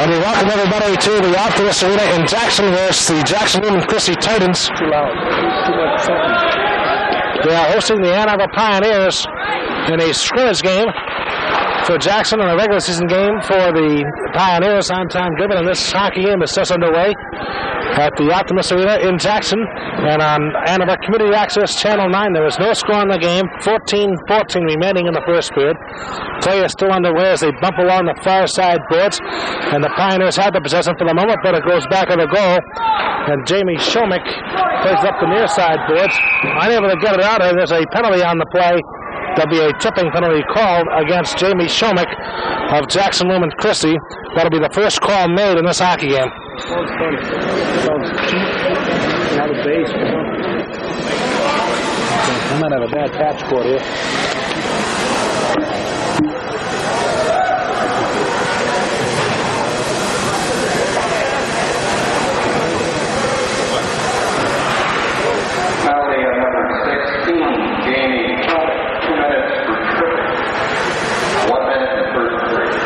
And we welcome everybody to the Optimist Arena in Jackson versus the Jackson Lumen Christi Titans. Too loud. Too much something. They are hosting the Ann Arbor Pioneers in a scrimmage game for Jackson and a regular season game for the Pioneers on time given. And this hockey game is just underway at the Optimist Arena in Jackson. And on Ann Arbor Community Access Channel 9, there is no score in the game. 14-14 remaining in the first period. Play is still underway as they bump along the far side boards. And the Pioneers have the possession for the moment, but it goes back on the goal. And Jamie Chomic plays up the near side boards. Unable to get it out, and there's a penalty on the play. There'll be a tipping penalty called against Jamie Chomic of Jackson Lumen Christi. That'll be the first call made in this hockey game. Sounds funny. Sounds cheap. Out of base. I might have a bad patch cord here. Penalty of number 16, Jamie Chomic, 2 minutes for tripping. 1 minute and first period.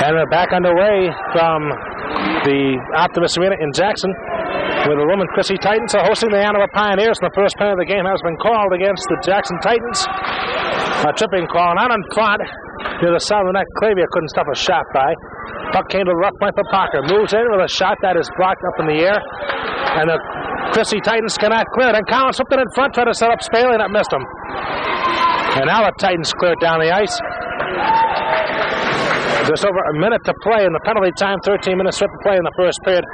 And we're back underway from the Optimist Arena in Jackson, where the Lumen Christi Titans are hosting the Ann Arbor Pioneers. And the first penalty of the game has been called against the Jackson Titans. A tripping call, and out in front, near the side of the net, Clavier couldn't stuff a shot by. Puck came to the left point for Parker. Moves in with a shot that is blocked up in the air. And the Christi Titans cannot clear it. And Collins flipped it in front, tried to set up Spaley, and it missed him. And now the Titans clear it down the ice. Just over a minute to play in the penalty time, 13 minutes to play in the first period.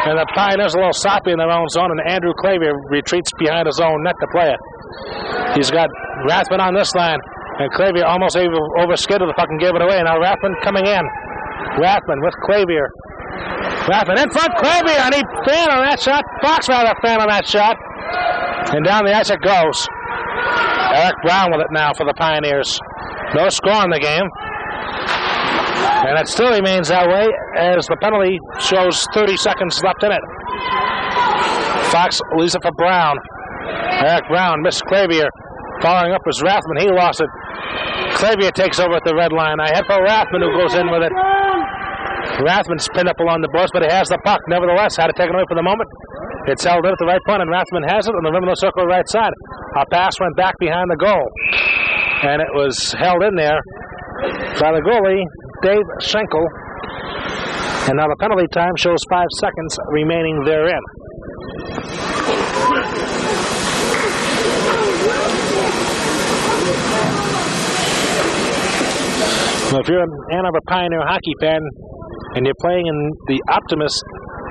And the Pioneers a little sloppy in their own zone, and Andrew Clavier retreats behind his own net to play it. He's got Rathman on this line, and Clavier almost overskidded the puck and gave it away. Now Rathman coming in. Rathman with Clavier. Rathman in front, Clavier, and he fanned on that shot. Fox rather fanned on that shot. And down the ice it goes. Eric Brown with it now for the Pioneers. No score in the game. And it still remains that way as the penalty shows 30 seconds left in it. Fox leaves it for Brown. Eric Brown missed Clavier. Following up was Rathman. He lost it. Clavier takes over at the red line. I head for Rathman, who goes in with it. Rathman's pinned up along the boards, but he has the puck. Nevertheless, had to take it away for the moment. It's held in at the right point, and Rathman has it on the rim of the circle right side. A pass went back behind the goal. And it was held in there by the goalie, Dave Schinkel. And now the penalty time shows 5 seconds remaining therein. Well, if you're an Ann Arbor Pioneer hockey fan and you're playing in the Optimist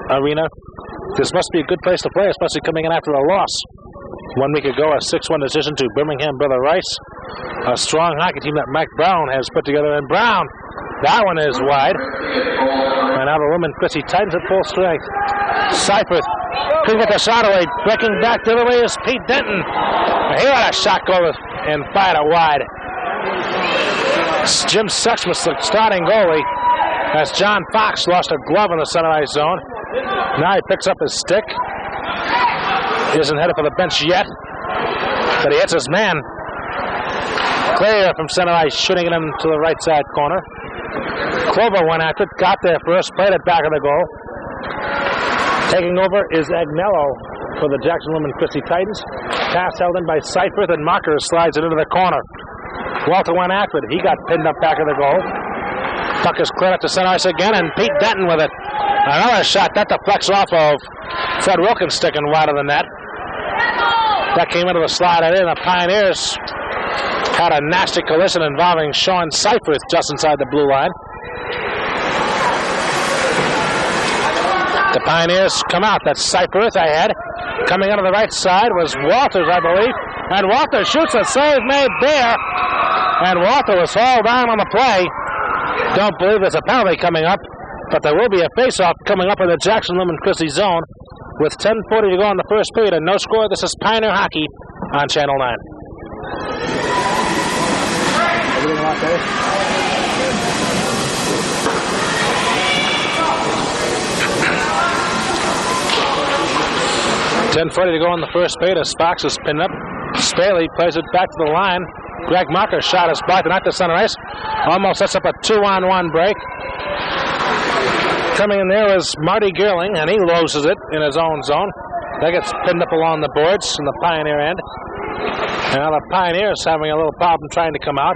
Arena, this must be a good place to play, especially coming in after a loss. 1 week ago, a 6-1 decision to Birmingham Brother Rice. A strong hockey team that Mike Brown has put together. And Brown, that one is wide. And now the Lumen Christi Titans at full strength. Seifert couldn't get the shot away. Breaking back the other way is Pete Denton. He let a shot go and fired it wide. Jim Such was the starting goalie as John Fox lost a glove in the center ice zone. Now he picks up his stick. He isn't headed for the bench yet, but he hits his man. Clavier from center ice shooting it into the right side corner. Clover went after it, got there first, played it back of the goal. Taking over is Agnello for the Jackson Lumen Christi Titans. Pass held in by Seifert, and Mocker slides it into the corner. Walter went after it. He got pinned up back of the goal. Puck is cleared up to center ice again, and Pete Denton with it. Another shot. That deflects off of Fred Wilkins sticking wide of the net. That came into the slide in. The Pioneers had a nasty collision involving Sean Seifert just inside the blue line. The Pioneers come out. That's Seifert ahead. Coming out of the right side was Walters, I believe. And Walter shoots a save made there. And Walter was hauled down on the play. Don't believe there's a penalty coming up, but there will be a face-off coming up in the Jackson Lumen Christi zone. with 10:40 to go in the first period and no score. This is Pioneer Hockey on Channel 9. Everything okay? 10:40 to go in the first period as Fox is pinned up. Staley plays it back to the line. Greg Marker's shot is blocked and out to center ice. Almost sets up a 2-on-1 break. Coming in there is Marty Geerling, and he loses it in his own zone. That gets pinned up along the boards in the Pioneer end. And now the Pioneers having a little problem trying to come out.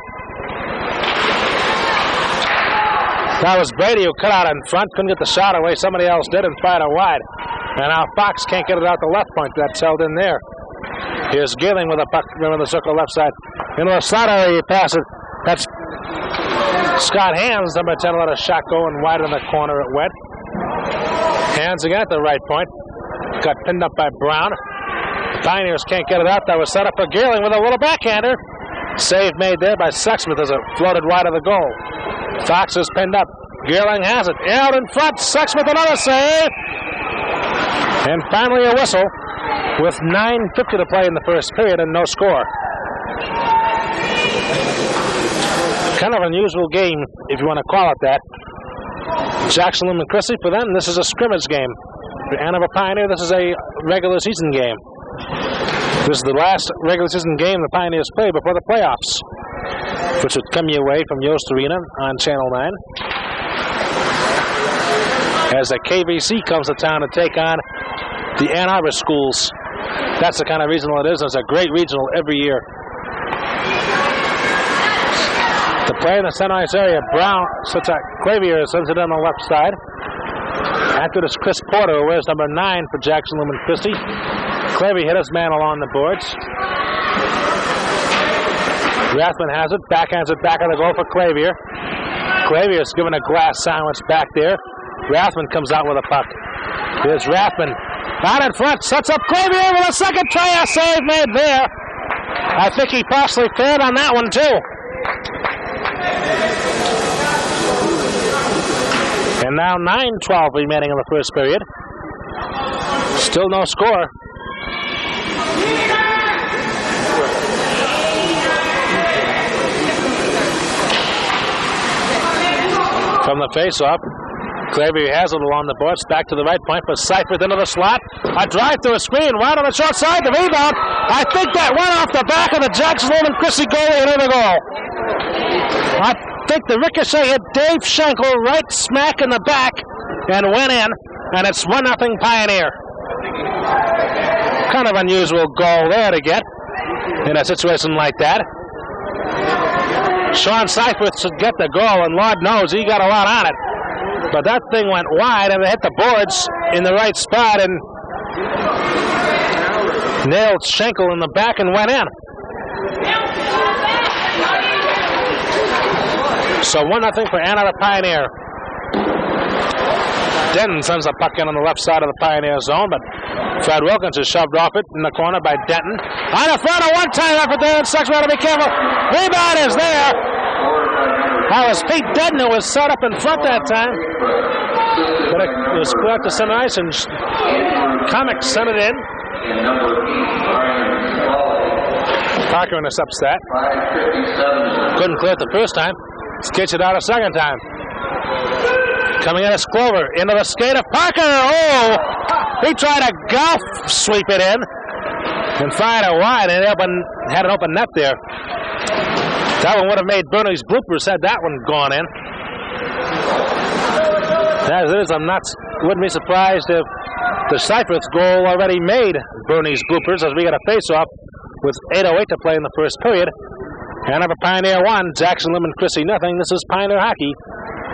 That was Brady who cut out in front, couldn't get the shot away. Somebody else did and fired it wide. And now Fox can't get it out the left point. That's held in there. Here's Geerling with a puck in the circle left side. Into the slot area, he passes it. That's Scott Hands, number 10, let a shot go and wide in the corner it went. Hands again at the right point. Got pinned up by Brown. Pioneers can't get it out. That was set up for Geerling with a little backhander. Save made there by Sexsmith as it floated wide of the goal. Fox is pinned up. Geerling has it. Out in front. Sexsmith another save. And finally a whistle with 9:50 to play in the first period and no score. Kind of unusual game, if you want to call it that. Jackson Lumen Christi, for them, this is a scrimmage game. For Ann Arbor Pioneer, this is a regular season game. This is the last regular season game the Pioneers play before the playoffs, which would come your way from Yost Arena on Channel 9. As the KVC comes to town to take on the Ann Arbor schools. That's the kind of regional it is. It's a great regional every year. The play in the center ice area, Brown, Clavier sends it on the left side. After this, Chris Porter, who wears number 9 for Jackson Lumen Christi. Clavier hit his man along the boards. Rathman has it, backhands it back on the goal for Clavier. Clavier is given a glass sandwich back there. Rathman comes out with a puck. Here's Rathman. Out in front, sets up Clavier with a second try. A save made there. I think he possibly failed on that one, too. And now 9:12 remaining in the first period. Still no score. From the face-off, Clavier has it along the boards, back to the right point for Seifert into the slot. A drive through a screen, wide on the short side, the rebound. I think that went off the back of the Jackson Lumen Christi goalie and in the goal. I think the ricochet hit Dave Schinkel right smack in the back and went in, and it's 1-0 Pioneer. Kind of unusual goal there to get in a situation like that. Sean Seifert should get the goal, and Lord knows he got a lot on it. But that thing went wide, and it hit the boards in the right spot and nailed Schinkel in the back and went in. So 1-0 for Ann Arbor Pioneer. Denton sends the puck in on the left side of the Pioneer zone, but Fred Wilkins is shoved off it in the corner by Denton. On the front, a one-time effort there, and Sexsmith to be careful. Rebound is there. That was Pete Denton who was set up in front that time. But it was put out to center ice, and Chomic sent it in. Parker intercepts that. Couldn't clear it the first time. Gets it out a second time. Coming in is Clover. Into the skate of Parker. Oh! He tried to golf sweep it in and fired it wide, and had an open net there. That one would have made Bernie's bloopers had that one gone in. As it is, wouldn't be surprised if the Seifert's goal already made Bernie's bloopers, as we got a face-off with 8:08 to play in the first period. Ann Arbor Pioneer 1, Jackson Lumen Christi nothing. This is Pioneer Hockey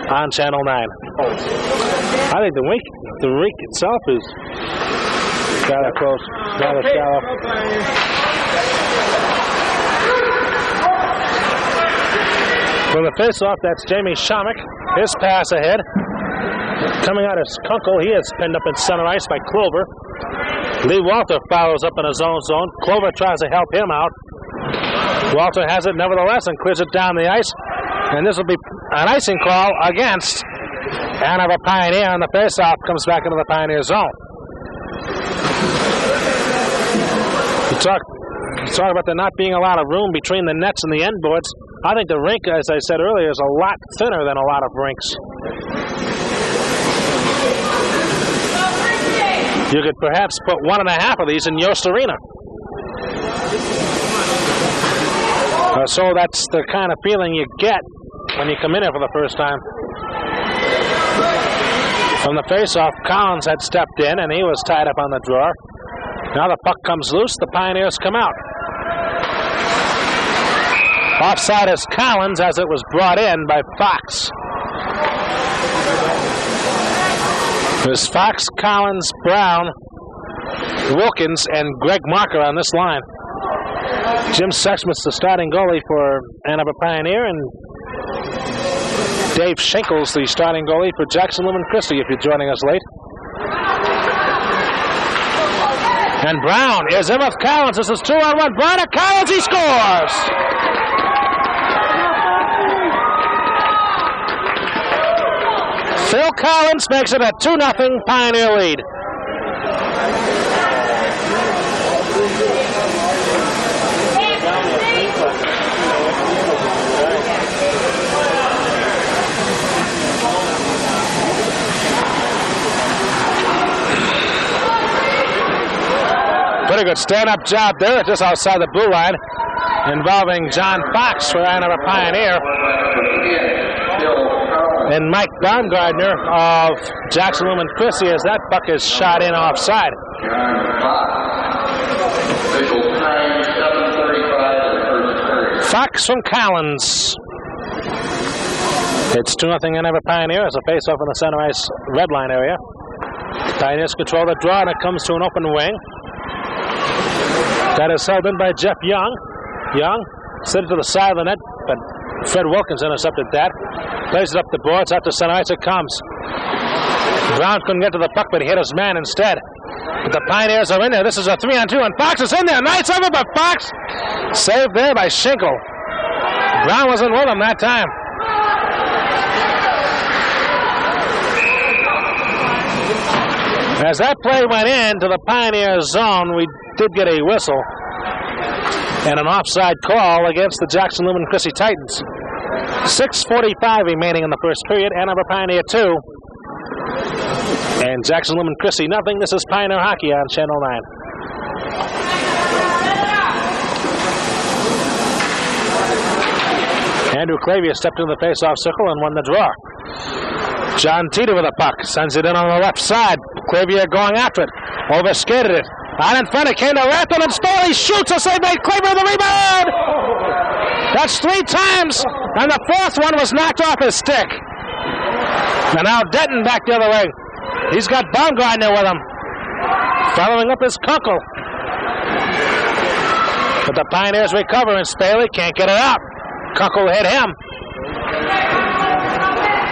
on Channel 9. I think the rink itself is rather close, rather shallow. From the face-off, that's Jamie Chomic. His pass ahead. Coming out is Konkel. He is pinned up in center ice by Clover. Lee Walter follows up in his own zone. Clover tries to help him out. Walter has it nevertheless and clears it down the ice. And this will be an icing call against Ann Arbor Pioneer, and the face-off comes back into the Pioneer zone. You talk about there not being a lot of room between the nets and the end boards. I think the rink, as I said earlier, is a lot thinner than a lot of rinks. You could perhaps put 1.5 of these in Yost Arena. So that's the kind of feeling you get when you come in here for the first time. From the face-off, Collins had stepped in, and he was tied up on the drawer. Now the puck comes loose. The Pioneers come out. Offside is Collins, as it was brought in by Fox. There's Fox, Collins, Brown, Wilkins, and Greg Marker on this line. Jim Sexsmith's the starting goalie for Ann Arbor Pioneer, and Dave Schinkel's the starting goalie for Jackson Lumen Christi, if you're joining us late. And Brown is in with Collins. This is 2-on-1. Brown to Collins. He scores! Phil Collins makes it a 2-0 Pioneer lead. Pretty good stand-up job there, just outside the blue line, involving John Fox for Ann Arbor Pioneer. And Mike Baumgartner of Jackson Lumen Christi, as that puck is shot in offside. Fox from Collins. It's 2-0 Ann Arbor Pioneer as a face-off in the center ice red line area. Pioneers control the draw, and it comes to an open wing. That is held in by Jeff Young. Young sent it to the side of the net, but Fred Wilkins intercepted that. Plays it up the boards, out to center ice it comes. Brown couldn't get to the puck, but he hit his man instead. But the Pioneers are in there. This is a 3-on-2, and Fox is in there. Nice of it, but Fox saved there by Schinkel. Brown wasn't with him that time. As that play went into the Pioneer zone, we did get a whistle and an offside call against the Jackson Lumen Christi Titans. 6:45 remaining in the first period. Ann Arbor Pioneer 2 and Jackson Lumen Christi nothing. This is Pioneer Hockey on Channel 9. Andrew Clavier stepped into the face-off circle and won the draw. John Teeter with a puck. Sends it in on the left side. Clavier going after it. Overskated it. Out in front, it came to Rathman, and Spaulding shoots a save by Clavier with the rebound! That's 3 times, and the 4th one was knocked off his stick. And now Denton back the other way. He's got Baumgartner with him. Following up is Konkel. But the Pioneers recover, and Spaley can't get it out. Konkel hit him.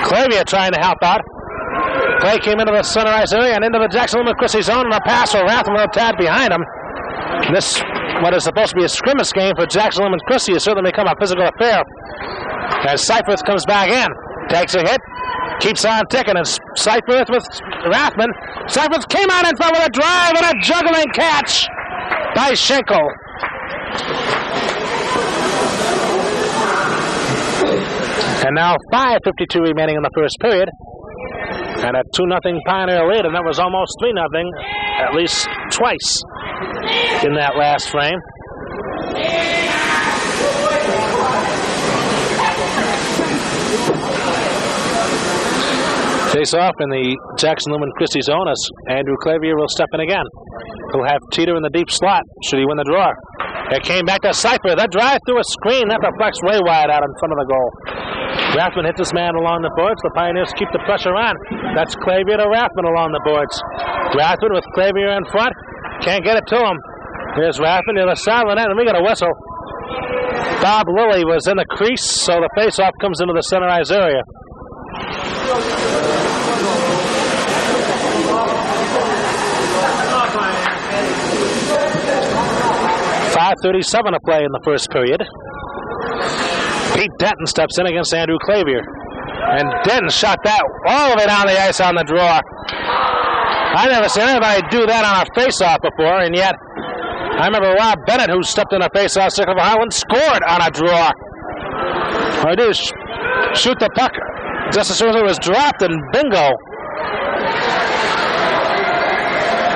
Clavier trying to help out. Play came into the center ice area and into the Jackson Lumen Christi zone, and a pass for Rathman with a tad behind him. This, what is supposed to be a scrimmage game for Jackson Lumen Christi, has certainly become a physical affair. As Seifert comes back in, takes a hit, keeps on ticking, and Seifert with Rathman. Seifert came out in front with a drive and a juggling catch by Schinkel. And now 5:52 remaining in the first period. And a 2-0 Pioneer lead, and that was almost 3-0, at least twice in that last frame. Face off in the Jackson Lumen Christi zone as Andrew Clavier will step in again. He'll have Teeter in the deep slot should he win the draw. It came back to Seifert. That drive through a screen, that deflects way wide out in front of the goal. Rathman hits his man along the boards. The Pioneers keep the pressure on. That's Clavier to Rathman along the boards. Rathman with Clavier in front. Can't get it to him. Here's Rathman near the side of the net, and we got a whistle. Bob Lilly was in the crease, so the face-off comes into the center ice area. .5:37 to play in the first period. Pete Denton steps in against Andrew Clavier. And Denton shot that all the way down the ice on the draw. I've never seen anybody do that on a face-off before, and yet I remember Rob Bennett, who stepped in a face-off circle for Highland, scored on a draw. All I do is shoot the puck just as soon as it was dropped, and bingo.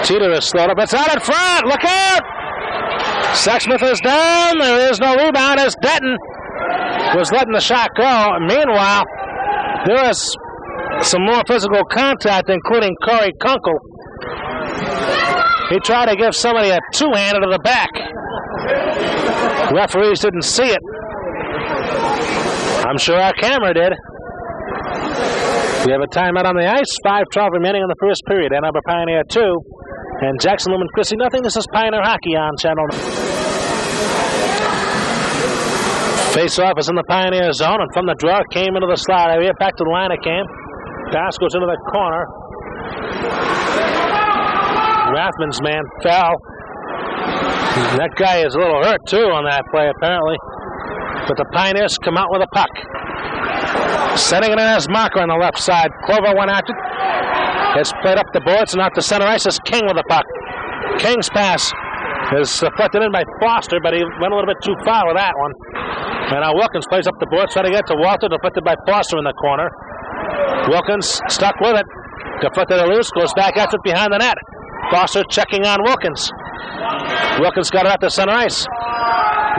Teeter is slowed up. It's out in front. Look out! Sexsmith is down. There is no rebound as Denton was letting the shot go. Meanwhile, there was some more physical contact, including Corey Konkel. He tried to give somebody a two-hander to the back. Referees didn't see it. I'm sure our camera did. We have a timeout on the ice. 5:12 remaining in the first period. Ann Arbor Pioneer 2 and Jackson Lumen Christi nothing. This is Pioneer Hockey on Channel 9. Face-off is in the Pioneer zone, and from the draw came into the slot area. Back to the line it came. Pass goes into the corner. Rathman's man fell. That guy is a little hurt, too, on that play, apparently. But the Pioneers come out with a puck. Setting it in as marker on the left side. Clover went after it. It's played up the boards and out to center ice is King with the puck. King's pass is deflected in by Foster, but he went a little bit too far with that one. And now Wilkins plays up the boards, trying to get to Walter, deflected by Foster in the corner. Wilkins stuck with it. Deflected it loose, goes back after it behind the net. Foster checking on Wilkins. Wilkins got it out to center ice.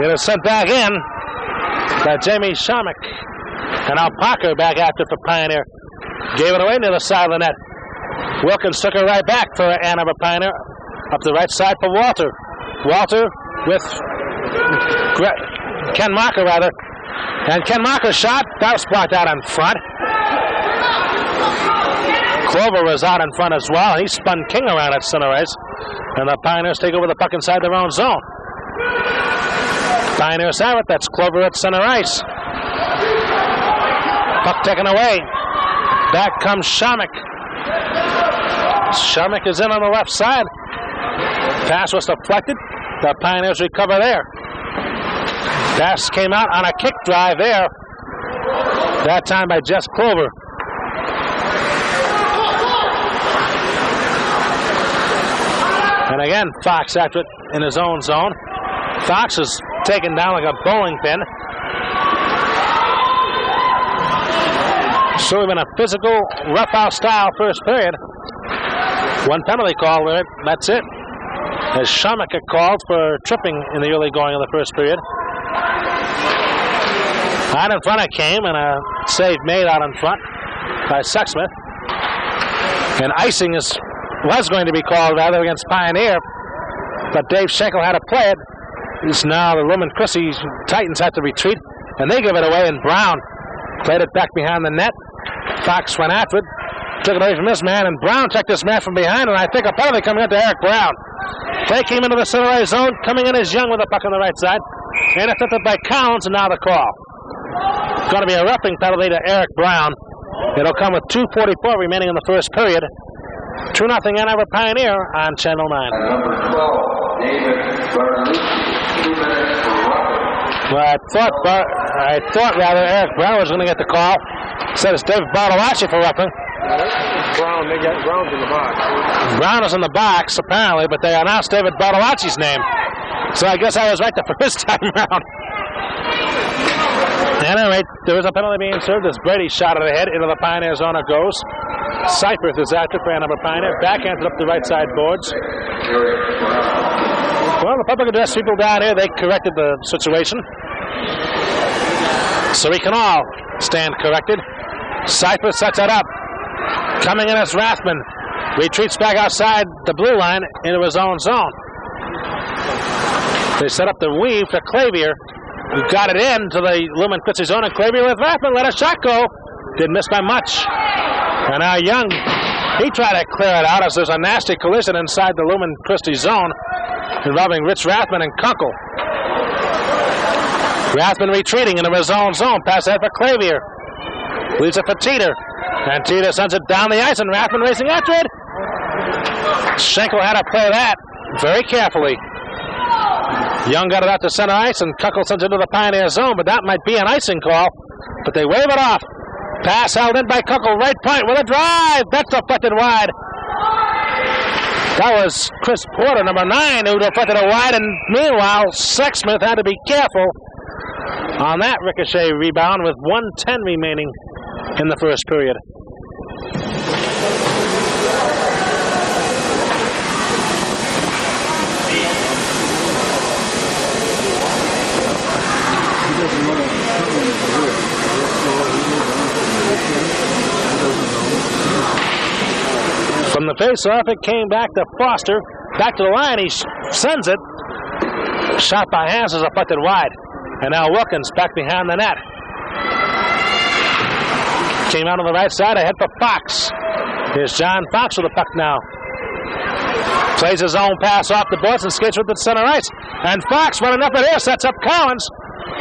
It is sent back in by Jamie Chomic. And now Parker back after for Pioneer. Gave it away near the side of the net. Wilkins took it right back for Ann Arbor Pioneer. Up the right side for Walter. Walter with Ken Marker, rather. And Ken Marker's shot, that was blocked out in front. Clover was out in front as well. He spun King around at center ice. And the Pioneers take over the puck inside their own zone. Pioneers have it. That's Clover at center ice. Puck taken away. Back comes Chomic. Chomic is in on the left side. Pass was deflected. The Pioneers recover there. Pass came out on a kick drive there. That time by Jess Clover. And again, Fox after it in his own zone. Fox is taken down like a bowling pin. So been a physical, rough-out style first period. One penalty call with it. That's it. As Chomic called for tripping in the early going of the first period. Out in front it came, and a save made out in front by Sexsmith. And icing was going to be called rather against Pioneer, but Dave Schinkel had to play it. It's now the Lumen Christi Titans have to retreat, and they give it away, and Brown played it back behind the net. Fox went after it, took it away from this man, and Brown checked this man from behind, and I think a penalty coming into Eric Brown. Play came into the center ice zone, coming in as Young with the puck on the right side. Intercepted by Collins, and now the call. Going to be a roughing penalty to Eric Brown. It'll come with 2:44 remaining in the first period. 2-0 Ann Arbor Pioneer on Channel 9. Number 12, David Schinkel, 2 minutes for roughing. Well, I thought Eric Brown was going to get the call. Said it's David Bartolacci for roughing. Brown, they got Brown's in the box. Brown is in the box, apparently, but they announced David Bartolacci's name. So I guess I was right the first time around. At any rate, there is a penalty being served as Brady shot it ahead into the Pioneer zone. It goes. Cypress is after for Ann Arbor Pioneer. Backhanded up the right side boards. Well, the public address people down here, they corrected the situation. So we can all stand corrected. Cypress sets it up. Coming in as Rathman. Retreats back outside the blue line into his own zone. They set up the weave to Clavier, who got it in to the Lumen Christi zone, and Clavier with Rathman let a shot go. Didn't miss by much. And now Young, he tried to clear it out as there's a nasty collision inside the Lumen Christi zone involving Rich Rathman and Konkel. Rathman retreating into his own zone. Pass ahead for Clavier. Leaves it for Teeter. And Teeter sends it down the ice, and Rathman racing after it. Schinkel had to play that very carefully. Young got it out to center ice, and Konkel sends it into the Pioneer zone, but that might be an icing call. But they wave it off. Pass held in by Konkel, right point with a drive. That's deflected wide. That was Chris Porter, number 9, who deflected it wide, and meanwhile, Sexsmith had to be careful on that ricochet rebound with 1:10 remaining in the first period. From the face-off, it came back to Foster. Back to the line, he sends it. Shot by Hans is deflected wide. And now Wilkins back behind the net. Came out on the right side, ahead for Fox. Here's John Fox with the puck now. Plays his own pass off the boards and skates with the center ice. And Fox running up in here, sets up Collins,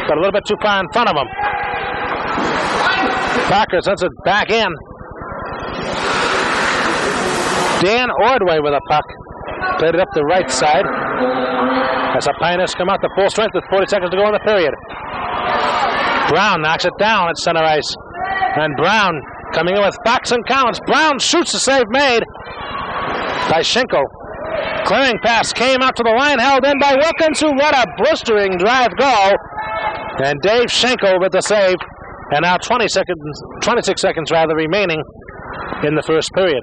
but a little bit too far in front of him. Parker sends it back in. Dan Ordway with a puck. Played it up the right side. As the Pioneers come out to full strength with 40 seconds to go in the period. Brown knocks it down at center ice. And Brown coming in with Fox and Collins. Brown shoots, the save made by Schinkel. Clearing pass came out to the line, held in by Wilkins, who let a blistering drive go. And Dave Schinkel with the save. And now 26 seconds remaining in the first period.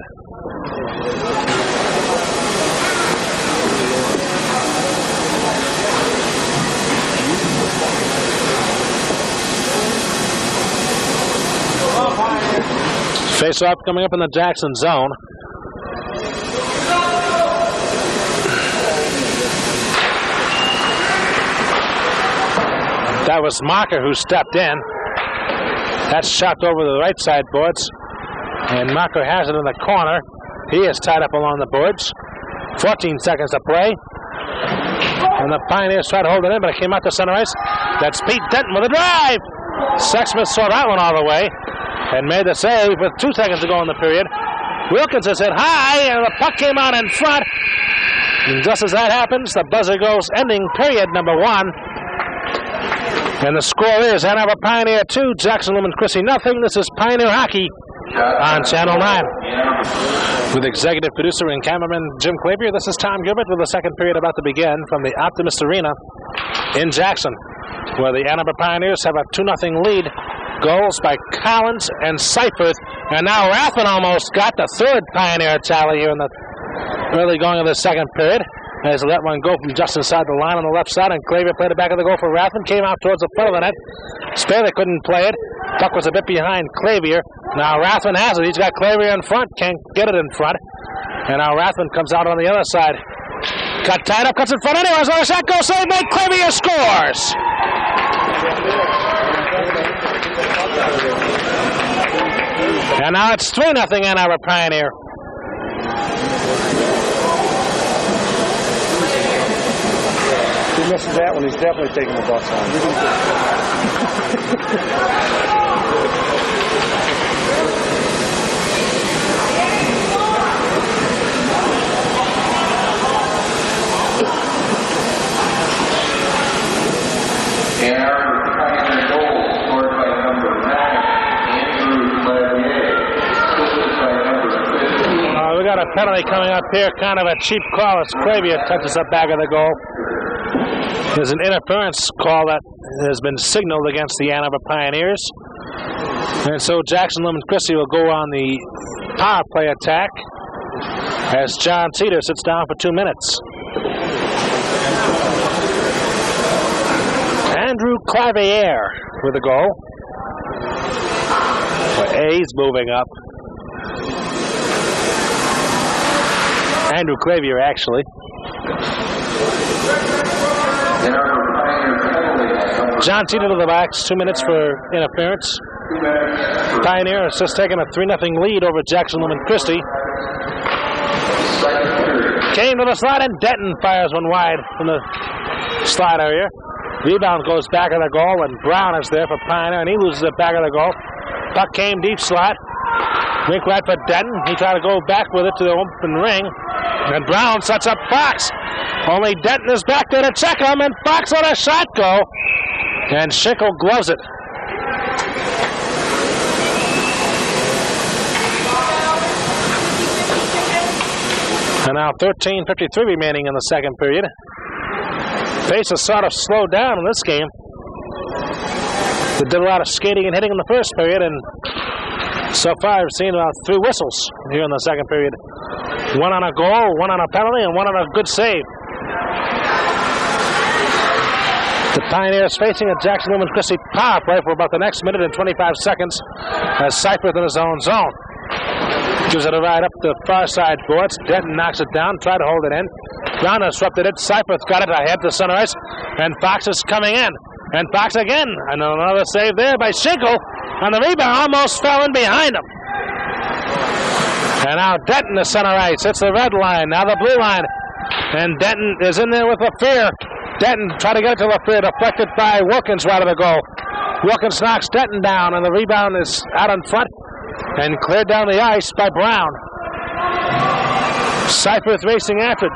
Face-off coming up in the Jackson zone. That was Marker who stepped in. That's shot over the right side boards. And Marker has it in the corner. He is tied up along the boards. 14 seconds to play. And the Pioneers tried to hold it in, but it came out to center ice. That's Pete Denton with a drive. Sexsmith saw that one all the way and made the save with 2 seconds to go in the period. Wilkins has hit high, and the puck came out in front. And just as that happens, the buzzer goes, ending period number 1. And the score is Hanover Pioneer 2, Jackson Lumen Christi nothing. This is Pioneer Hockey on Channel 9. With executive producer and cameraman Jim Clavier, this is Tom Gilbert with the second period about to begin from the Optimist Arena in Jackson, where the Hanover Pioneers have a 2-0 lead. Goals by Collins and Seifert. And now Rathman almost got the third Pioneer tally here in the early going of the second period. As let one go from just inside the line on the left side, and Clavier played it back of the goal for Rathman. Came out towards the front of the net. Spader couldn't play it. Puck was a bit behind Clavier. Now Rathman has it. He's got Clavier in front. Can't get it in front. And now Rathman comes out on the other side. Got tied up, cuts in front anyways. Let a shot go, save made. Clavier scores. And now it's 3-0 Hanover Pioneer. If he misses that one, he's definitely taking the bus on. And our Pioneer goal scored by number 9, Andrew Clavier, assisted by number 15. We got a penalty coming up here, kind of a cheap call as Clavier touches up back of the goal. There's an interference call that has been signaled against the Hanover Pioneers. And so Jackson Lumen Christi will go on the power play attack as John Teeter sits down for 2 minutes. Andrew Clavier with the goal. But A's moving up. Andrew Clavier, actually. John Teeter to the box, 2 minutes for interference. Pioneer has just taken a 3-0 lead over Jackson Lumen Christi. Kane to the slot, and Denton fires one wide from the slot area. Rebound goes back of the goal, and Brown is there for Pioneer, and he loses it back of the goal. Puck came deep slot. Rink right for Denton. He tried to go back with it to the open ring. And Brown sets up Fox. Only Denton is back there to check him, and Fox let a shot go. And Schinkel gloves it. And now 13:53 remaining in the second period. Pace has sort of slowed down in this game. They did a lot of skating and hitting in the first period, and so far I've seen about 3 whistles here in the second period. 1 on a goal, 1 on a penalty, and 1 on a good save. The Pioneers facing a Jackson Lumen Christi power play for about the next minute and 25 seconds as Seifert in his own zone. Gives it a ride up the far side boards. Denton knocks it down, tried to hold it in. Brown disrupted it. Seifert got it ahead to center ice, and Fox is coming in. And Fox again, and another save there by Schinkel, and the rebound almost fell in behind him. And now Denton to center ice. It's the red line, now the blue line. And Denton is in there with Lefere. Denton tried to get it to Lefere, deflected by Wilkins right of the goal. Wilkins knocks Denton down, and the rebound is out in front and cleared down the ice by Brown. Seifert racing after it.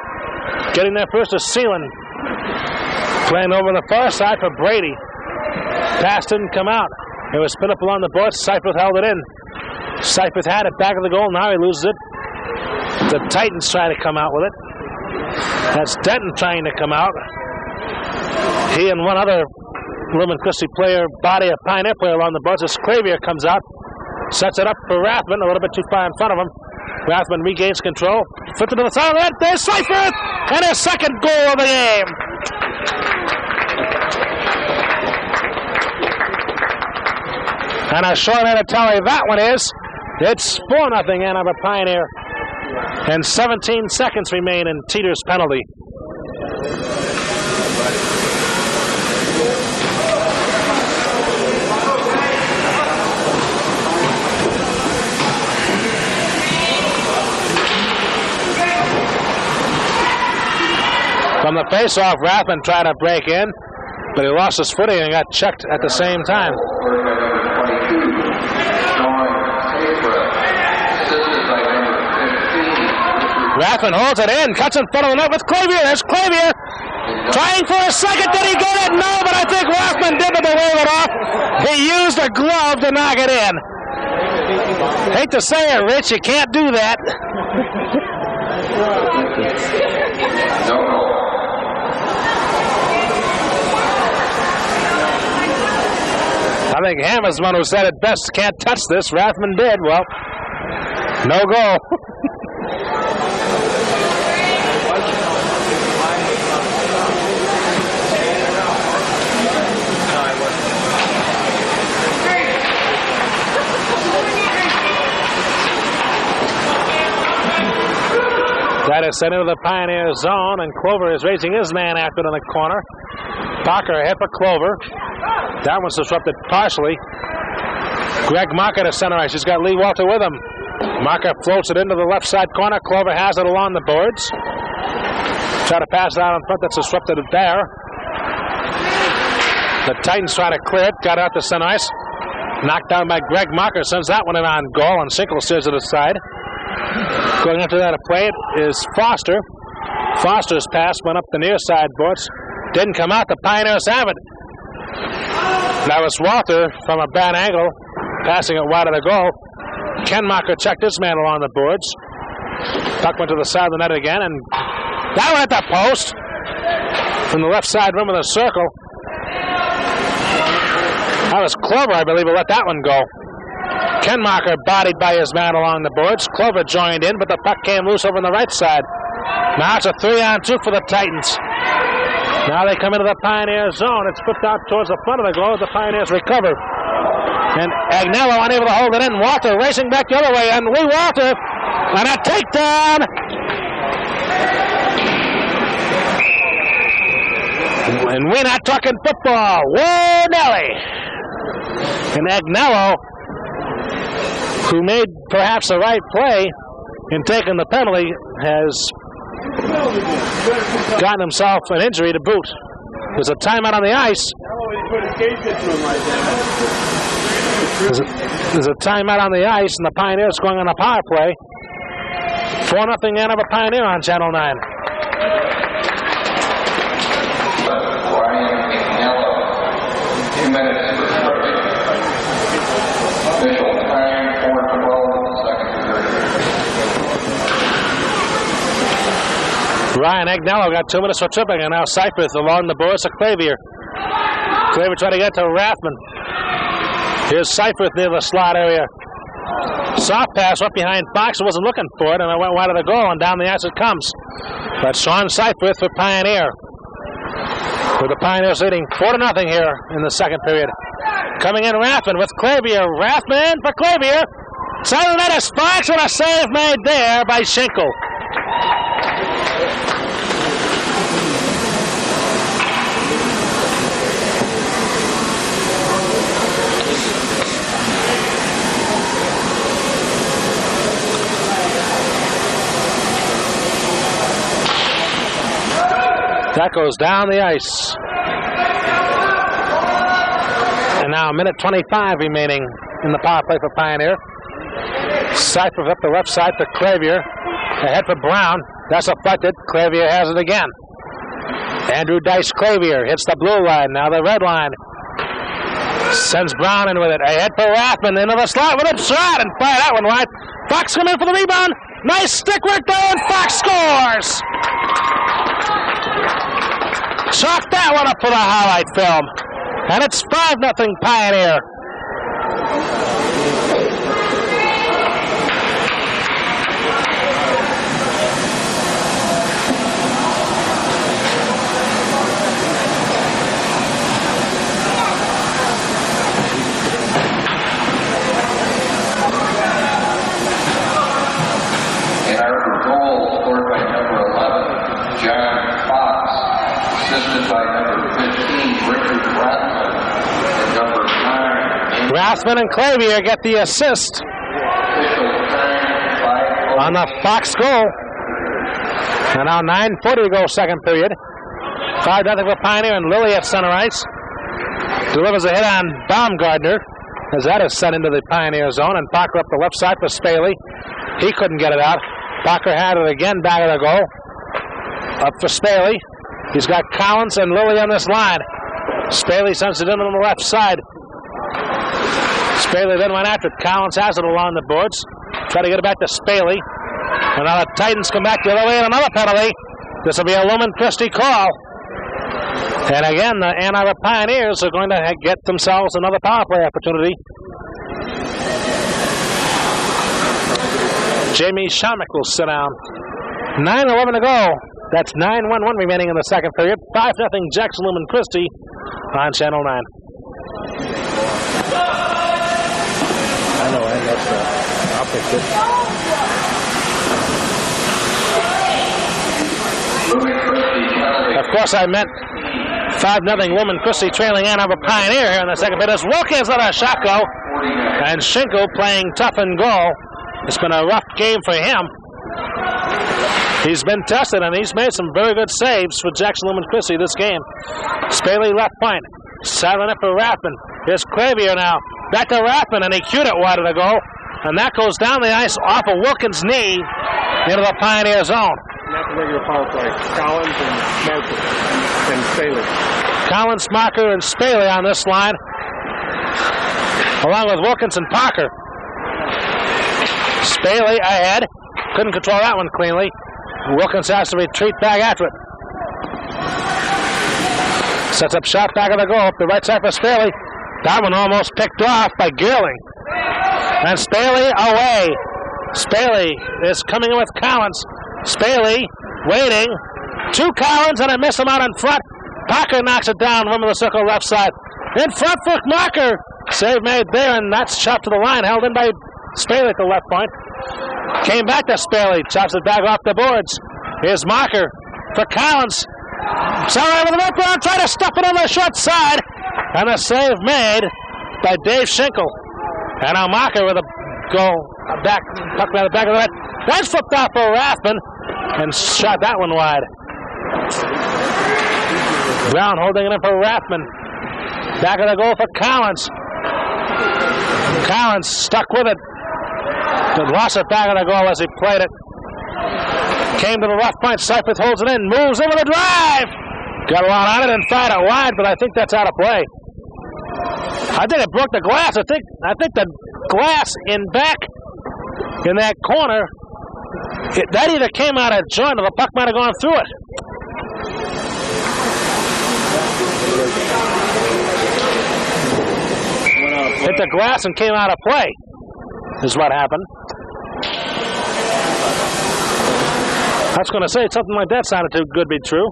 Getting there first is Cielen. Playing over on the far side for Brady. Pass didn't come out. It was spin up along the boards. Seifert held it in. Seifert had it back of the goal. Now he loses it. The Titans try to come out with it. That's Denton trying to come out. He and one other Lumen Christi player, body of Pioneer player along the boards. As Clavier comes out, sets it up for Rathman, a little bit too far in front of him. Rathman regains control. Flipped it to the side of the net. There's Seifert! And his second goal of the game. And a short hand to tally that one is. It's 4-0 Ann Arbor Pioneer. And 17 seconds remain in Teeter's penalty. From the face-off, Rathman tried to break in, but he lost his footing and got checked at the same time. Rathman holds it in, cuts in front of the net with Clavier. There's Clavier trying for a second. Did he get it? No, but I think Rathman did it to wave it off. He used a glove to knock it in. Hate to say it, Rich, you can't do that. I think Hammer's one who said it best, can't touch this. Rathman did. Well, no goal. That is sent into the Pioneer zone, and Clover is raising his man after it in the corner. Parker ahead for Clover. That one's disrupted partially. Greg Marker to center ice. He's got Lee Walter with him. Marker floats it into the left side corner. Clover has it along the boards. Try to pass it out in front. That's disrupted there. The Titans try to clear it. Got out to center ice. Knocked down by Greg Marker. Sends that one in on goal, and Schinkel steers it aside. Going after that to play it is Foster. Foster's pass went up the near side boards. Didn't come out. The Pioneers have it. That was Walter from a bad angle, passing it wide of the goal. Ken Marker checked his man along the boards. Puck went to the side of the net again, and that one at the post from the left side rim of the circle. That was Clover, I believe, who let that one go. Ken Marker bodied by his man along the boards. Clover joined in, but the puck came loose over on the right side. Now it's a 3-on-2 for the Titans. Now they come into the Pioneer zone. It's flipped out towards the front of the goal. The Pioneers recover. And Agnello unable to hold it in. Walter racing back the other way. And Lee Walter on a takedown. And we're not talking football. Whoa, Nelly. And Agnello, who made perhaps the right play in taking the penalty, has gotten himself an injury to boot. There's a timeout on the ice. There's a timeout on the ice, and the Pioneers going on a power play. 4-0 Ann Arbor Pioneer on Channel 9. Agnello, 2 minutes restricted. Official time, 4-12 in the second period. Ryan Agnello got 2 minutes for tripping, and now Seifert along the boards to Clavier. Clavier trying to get to Rathman. Here's Seifert near the slot area. Soft pass up behind Fox, who wasn't looking for it, and it went wide of the goal, and down the ice it comes. But Sean Seifert for Pioneer. With the Pioneers leading 4-0 here in the second period. Coming in Rathman with Clavier. Rathman for Clavier. Side of the net is Fox, and a save made there by Schinkel. That goes down the ice. And now a minute 25 remaining in the power play for Pioneer. Seifert up the left side for Clavier. Ahead for Brown. That's deflected. Clavier has it again. Andrew Dice Clavier hits the blue line. Now the red line. Sends Brown in with it. Ahead for Rathman. Into the slot with a shot and fire that one wide. Fox coming in for the rebound. Nice stick work there, and Fox scores. Chalk that one up for the highlight film. And it's 5-0 Pioneer. And our goal scored by number 11, John Fox, assisted by number 15, Richard Rathman, and number 9. Rathman and Clavier get the assist on the Fox goal. And now 9:40 to go second period. 5-0 for Pioneer, and Lilly at center ice. Delivers a hit on Baumgartner as that is sent into the Pioneer zone, and Parker up the left side for Spaley. He couldn't get it out. Parker had it again back of the goal. Up for Spaley. He's got Collins and Lilly on this line. Spaley sends it in on the left side. Spaley then went after it. Collins has it along the boards. Try to get it back to Spaley. And now the Titans come back the other way and another penalty. This will be a Lumen Christi call. And again, the Ann Arbor Pioneers are going to get themselves another power play opportunity. Jamie Chomic will sit down. 9:11 to go. That's 9-1-1 remaining in the second period. 5-0 Jackson Lumen Christi on Channel 9. I know, I messed up. I'll fix it. Of course, I meant 5-0 Lumen Christi trailing Ann Arbor Pioneer here in the second period. As Wilkins let a shot go, and Schinkel playing tough and goal. It's been a rough game for him. He's been tested, and he's made some very good saves for Jackson Lumen Christi this game. Spaley left point. Silent up for Rathman. Here's Clavier now. Back to Rathman, and he cued it wide of the goal. And that goes down the ice off of Wilkins' knee into the Pioneer zone. Not the regular power play. Collins and Marty and Spaley. Collins, Marker, and Spaley on this line, along with Wilkins and Parker. Spaley ahead. Couldn't control that one cleanly. Wilkins has to retreat back after it. Sets up shot back of the goal. Up the right side for Spaley. That one almost picked off by Geerling. And Spaley away. Spaley is coming in with Collins. Spaley waiting. To Collins, and a miss him out in front. Parker knocks it down, rim of the circle left side. In front for Marker. Save made there, and that's chopped to the line. Held in by Spaley at the left point. Came back to Spaley. Chops it back off the boards. Here's Marker for Collins. Sorry with the rebound. Trying to stuff it on the short side. And a save made by Dave Schinkel. And now Marker with a goal back, tucked by the back of the net. That's flipped off for Rathman and shot that one wide. Brown holding it in for Rathman. Back of the goal for Collins. Collins stuck with it. But lost it back of the goal as he played it. Came to the left point. Seifert holds it in. Moves over the drive. Got a lot on it and fired it wide, but I think that's out of play. I think it broke the glass. I think the glass in back in that corner That either came out of joint or the puck might have gone through it. Hit the glass and came out of play, is what happened. I was going to say something like that sounded too good to be true.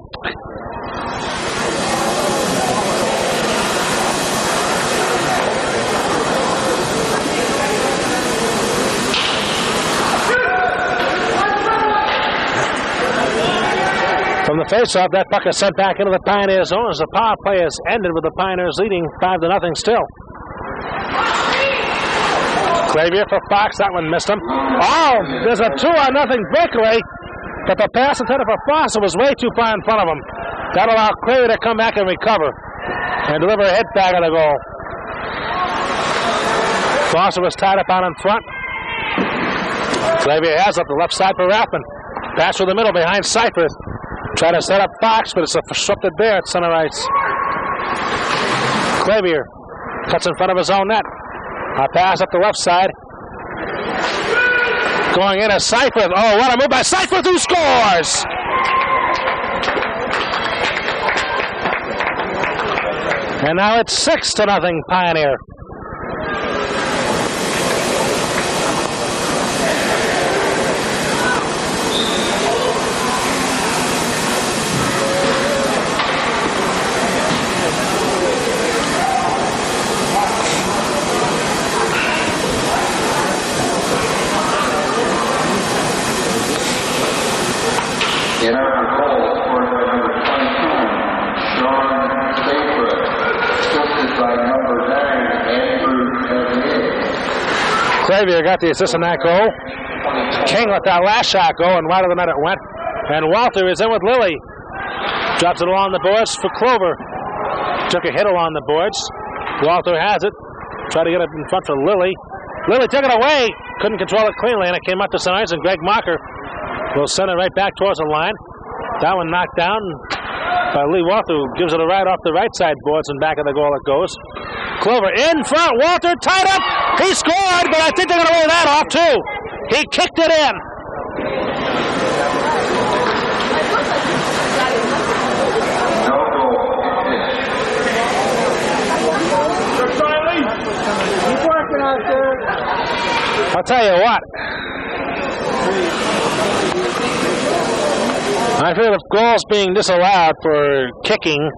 From the faceoff, that puck is sent back into the Pioneer zone as the power play has ended with the Pioneers leading 5-0 still. Clavier for Fox, that one missed him. Oh, there's a 2-0 breakaway, but the pass intended for Foster was way too far in front of him. That allowed Clavier to come back and recover and deliver a hit back of the goal. Foster was tied up on in front. Clavier has up the left side for Rathman. Pass through the middle behind Seifert. Try to set up Fox, but it's disrupted there at center ice. Clavier cuts in front of his own net. A pass up the left side. Going in as Seifert. Oh, what a move by Seifert, who scores! And now it's 6-0 Pioneer. In our goal, scored by number 22, Sean Seifert, assisted by number 9, Andrew Clavier. Clavier got the assist on that goal. King let that last shot go, and right of the net it went. And Walter is in with Lilly. Drops it along the boards for Clover. Took a hit along the boards. Walter has it. Tried to get it in front for Lilly. Lilly took it away. Couldn't control it cleanly, and it came up to center ice, and Greg Mocker will send it right back towards the line. That one knocked down by Lee Walter, who gives it a right off the right side boards, and back of the goal it goes. Clover in front. Walter tied up. He scored, but I think they're going to roll that off too. He kicked it in. No goal. Keep working out there. I'll tell you what. I feel of goals being disallowed for kicking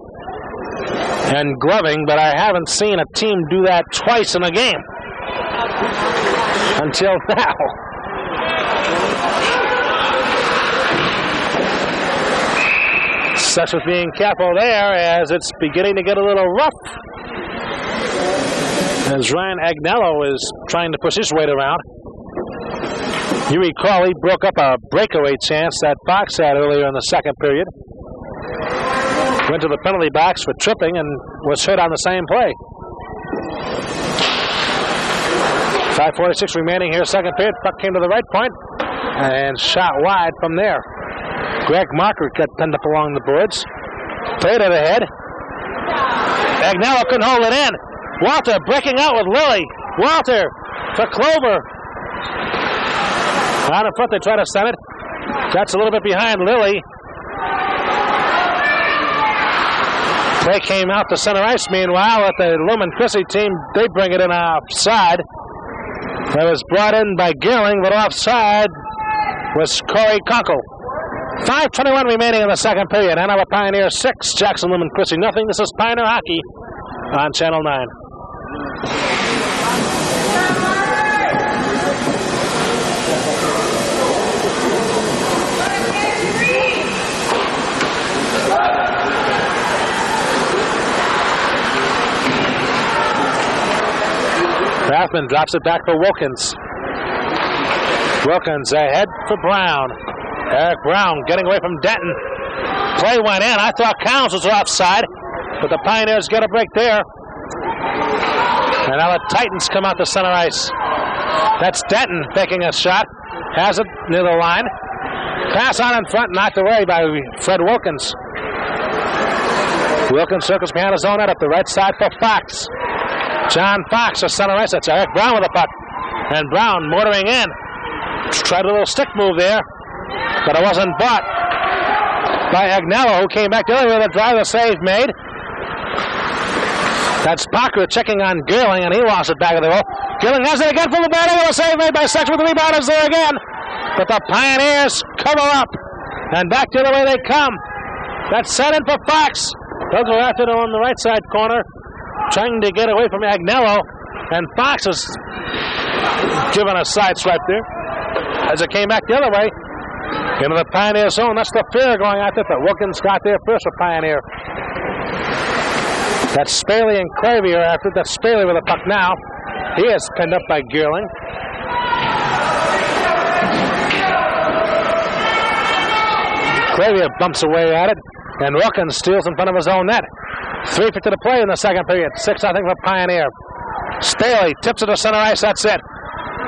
and gloving, but I haven't seen a team do that twice in a game until now. Such with being careful there, as it's beginning to get a little rough. As Ryan Agnello is trying to push his weight around. You recall he broke up a breakaway chance that Fox had earlier in the second period. Went to the penalty box for tripping and was hit on the same play. 5:46 remaining here, second period. Puck came to the right point and shot wide from there. Greg Marker got pinned up along the boards. Played it ahead. Agnello couldn't hold it in. Walter breaking out with Lilly. Walter for Clover. Out in front, they try to send it. That's a little bit behind Lilly. Play came out to center ice. Meanwhile, at the Lumen Christi team, they bring it in offside. That was brought in by Geerling, but offside was Corey Konkel. 5:21 remaining in the second period. Hanover Pioneer 6, Jackson Lumen Christi nothing. This is Pioneer Hockey on Channel 9. Rathman drops it back for Wilkins. Wilkins ahead for Brown. Eric Brown getting away from Denton. Play went in. I thought Counts was offside, but the Pioneers get a break there. And now the Titans come out to center ice. That's Denton taking a shot. Has it near the line. Pass on in front, knocked away by Fred Wilkins. Wilkins circles behind his own net up the right side for Fox. John Fox to center ice. That's Eric Brown with the puck. And Brown motoring in. Tried a little stick move there. but it wasn't bought by Agnello, who came back the other way with a drive, a save made. That's Parker checking on Geerling, and he lost it back of the goal. Geerling has it again from the batting, a save made by Sexton with the rebound is there again. But the Pioneers cover up, and back the other way they come. That's set in for Fox. Those are after them on the right side corner, trying to get away from Agnello, and Fox is given a side swipe there as it came back the other way into the Pioneer zone. That's Lefere going after it, but Wilkins got there first for Pioneer. That's Spaley and Clavey are after it. That's Spaley with the puck now. He is pinned up by Geerling. Clavey bumps away at it, and Wilkins steals in front of his own net. 3:50 to play in the second period. 6-0 for Pioneer. Spaley tips it to center ice. That's it.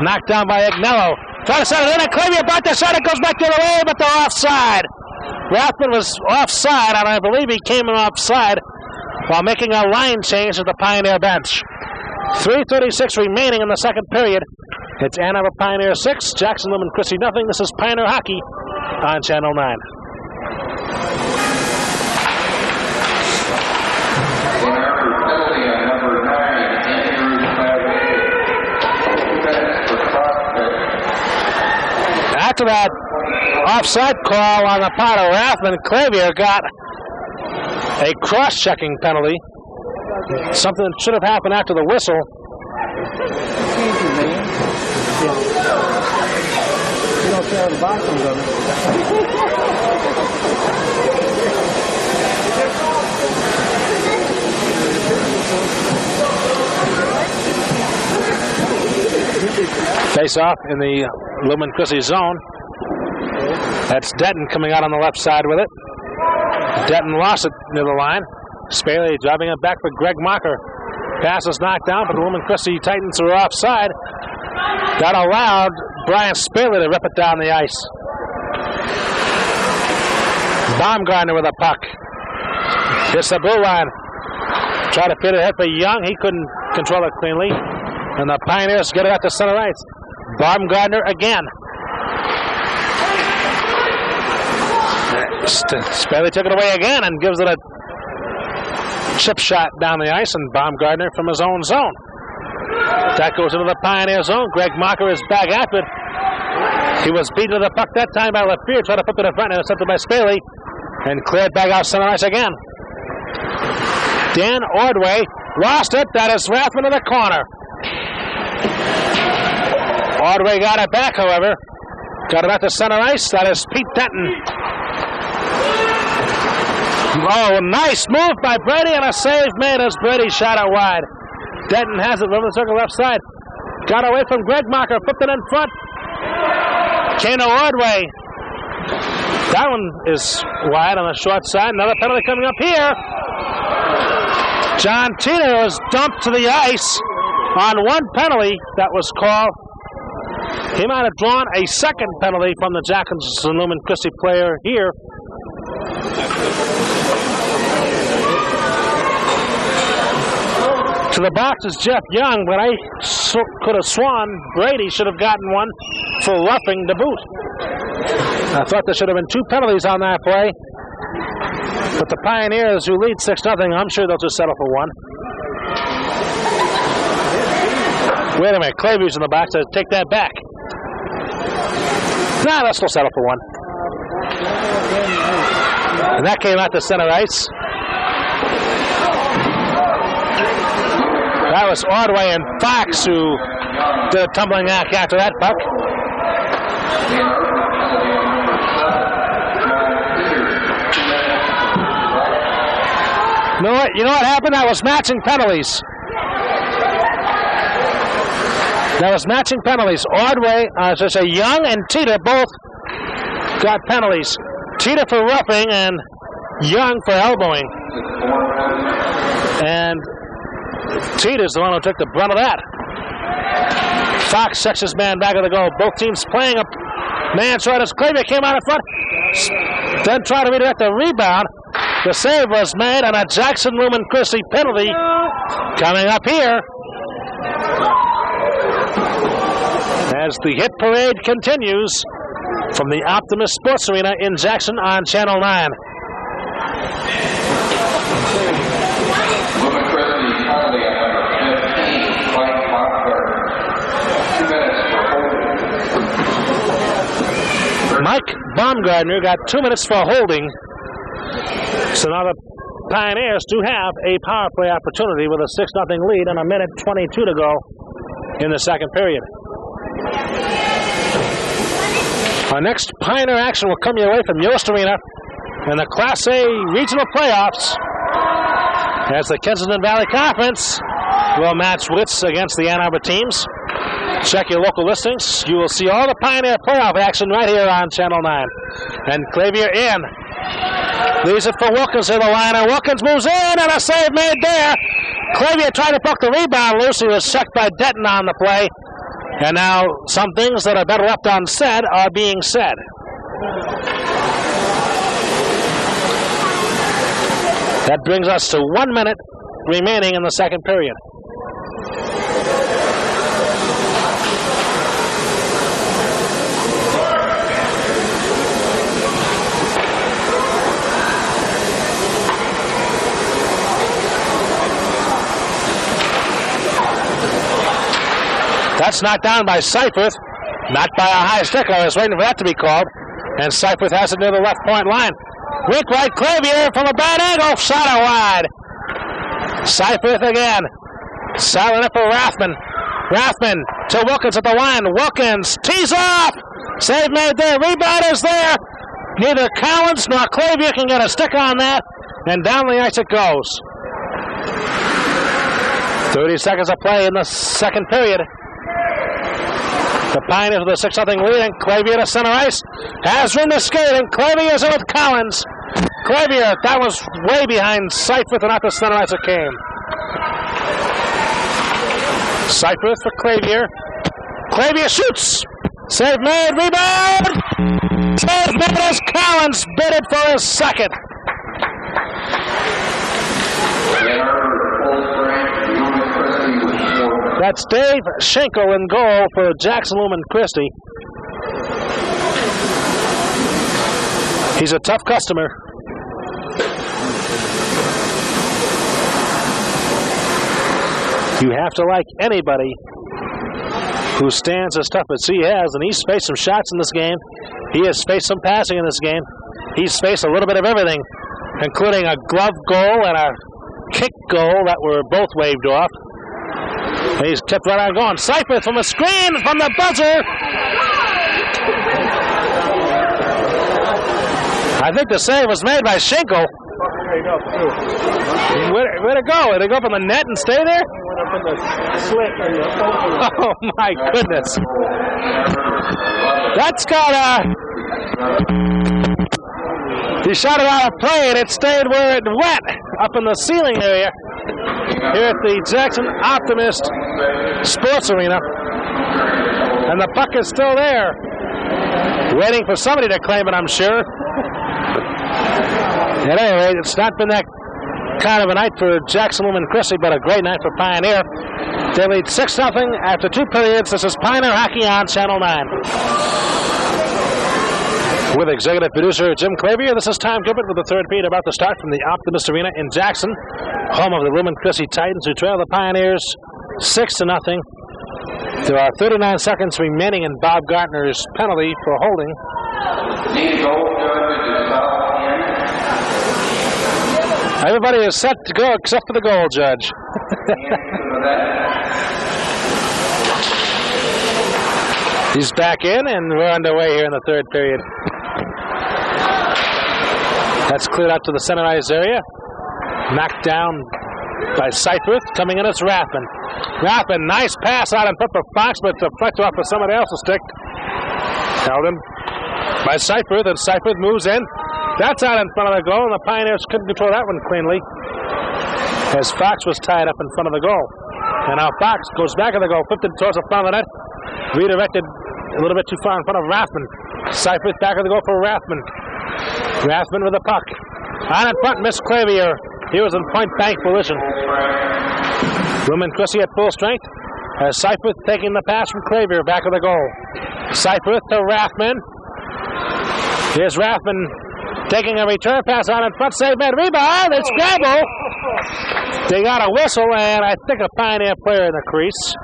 Knocked down by Agnello. Try to set it in, and Clavey about to shot. It goes back the other way, but they're offside. Rathman was offside, and I believe he came in offside while making a line change at the Pioneer bench. 3:36 remaining in the second period. It's Ann Arbor Pioneer 6, Jackson Lumen Christi nothing. This is Pioneer Hockey on Channel 9. After that offside call on the part of Rathman, Clavier got a cross-checking penalty. Something that should have happened after the whistle. You don't see how the box comes on. Face off in the Lumen Christi zone. That's Denton coming out on the left side with it. Denton lost it near the line. Spaley driving it back for Greg Mocker. Pass is knocked down, but the Lumen Christi Titans are offside. That allowed Brian Spaley to rip it down the ice. Baumgartner with a puck. Hits the blue line. Tried to fit it ahead for Young. He couldn't control it cleanly. And the Pioneers get it out to center ice. Baumgartner again. Spaley took it away again and gives it a chip shot down the ice, and Baumgartner from his own zone. That goes into the Pioneer zone. Greg Mocker is back after it. He was beaten to the puck that time by Lefere. Tried to put it in front and intercepted by Spaley, and cleared back out center ice again. Dan Ordway lost it. That is Rathman in the corner. Ordway got it back, however. Got it out to center ice. That is Pete Denton. Oh, nice move by Brady, and a save made as Brady shot it wide. Denton has it over the circle left side. Got away from Greg Mocker, flipped it in front. Came to Ordway. That one is wide on the short side. Another penalty coming up here. John Tito was dumped to the ice on one penalty that was called. He might have drawn a second penalty from the Jackson Lumen Christi player here. To the box is Jeff Young, but I could have sworn Brady should have gotten one for roughing the boot. I thought there should have been two penalties on that play. But the Pioneers, who lead 6-0, I'm sure they'll just settle for one. Wait a minute, Clayview's in the box. So take that back. Nah, they'll still settle for one. And that came out to center ice. That was Ordway and Fox who did a tumbling act after that puck. You know what happened? That was matching penalties. Ordway, Young and Tita both got penalties. Tita for roughing and Young for elbowing. And Tita's the one who took the brunt of that. Fox checks his man back of the goal. Both teams playing a man short as Clavier came out in front. Then tried to redirect the rebound. The save was made on a Jackson Lumen Christi penalty. Coming up here as the hit parade continues. from the Optimist Sports Arena in Jackson on Channel 9. Lumen Christi penalty on number 15, Mike Baumgartner. 2 minutes for holding. Mike Baumgartner got 2 minutes for holding. So now the Pioneers do have a power play opportunity with a 6-0 lead and a minute 22 to go in the second period. Our next Pioneer action will come your way from Yost Arena in the Class A regional playoffs as the Kensington Valley Conference will match wits against the Ann Arbor teams. Check your local listings. You will see all the Pioneer playoff action right here on Channel 9. And Clavier in. Leaves it for Wilkins in the line, and Wilkins moves in, and a save made there. Clavier tried to poke the rebound loose. He was checked by Denton on the play. And now some things that are better left unsaid are being said. That brings us to 1 minute remaining in the second period. That's knocked down by Seifert, not by a high stick. I was waiting for that to be called. And Seifert has it near the left point line. Weak right, Clavier from a bad angle, shot it wide. Seifert again. Silent it for Rathman. Rathman to Wilkins at the line. Wilkins tees off. Save made there. Rebound is there. Neither Collins nor Clavier can get a stick on that. And down the ice it goes. 30 seconds of play in the second period. The Pioneers with a 6-0 lead, and Clavier to center ice. Has room to skate, and Clavier is in with Collins. Clavier, that was way behind Seifert, and out to center ice it came. Seifert for Clavier. Clavier shoots. Save made, rebound. Save made as Collins bid it for his second. That's Dave Schinkel in goal for Jackson Lumen Christi. He's a tough customer. You have to like anybody who stands as tough as he has, and he's faced some shots in this game. He has faced some passing in this game. He's faced a little bit of everything, including a glove goal and a kick goal that were both waved off. He's kept right on going. Seifert from a screen from the buzzer. I think the save was made by Schinkel. Where'd it go? Did it go up on the net and stay there? Oh my goodness. That's got a... He shot it out of play and it stayed where it went, up in the ceiling area. Here at the Jackson Optimist Sports Arena. And the puck is still there. Waiting for somebody to claim it, I'm sure. At any rate, it's not been that kind of a night for Jackson Lumen Christi, but a great night for Pioneer. They lead 6-0 after 2 periods. This is Pioneer Hockey on Channel 9. With executive producer Jim Clavier, this is Tom Gibbert with the third period about to start from the Optimist Arena in Jackson, home of the Lumen Christi Titans, who trail the Pioneers 6-0. There are 39 seconds remaining in Baumgartner's penalty for holding. Everybody is set to go except for the goal judge. He's back in, and we're underway here in the third period. That's cleared out to the center ice area. Knocked down by Seifert. Coming in, it's Rathman. Rathman, nice pass out in front for Fox, but deflected off of somebody else's stick. Held him by Seifert, and Seifert moves in. That's out in front of the goal, and the Pioneers couldn't control that one cleanly, as Fox was tied up in front of the goal. And now Fox goes back of the goal, flipped it towards the front of the net, redirected a little bit too far in front of Rathman. Seifert back of the goal for Rathman. Rathman with the puck. On in front, missed Clavier. He was in point blank position. Lumen Christi at full strength, as Seifert taking the pass from Clavier back of the goal. Seifert to Rathman. Here's Rathman taking a return pass on in front. Save made. Rebound. It's Scrabble. They got a whistle, and I think a Pioneer player in the crease.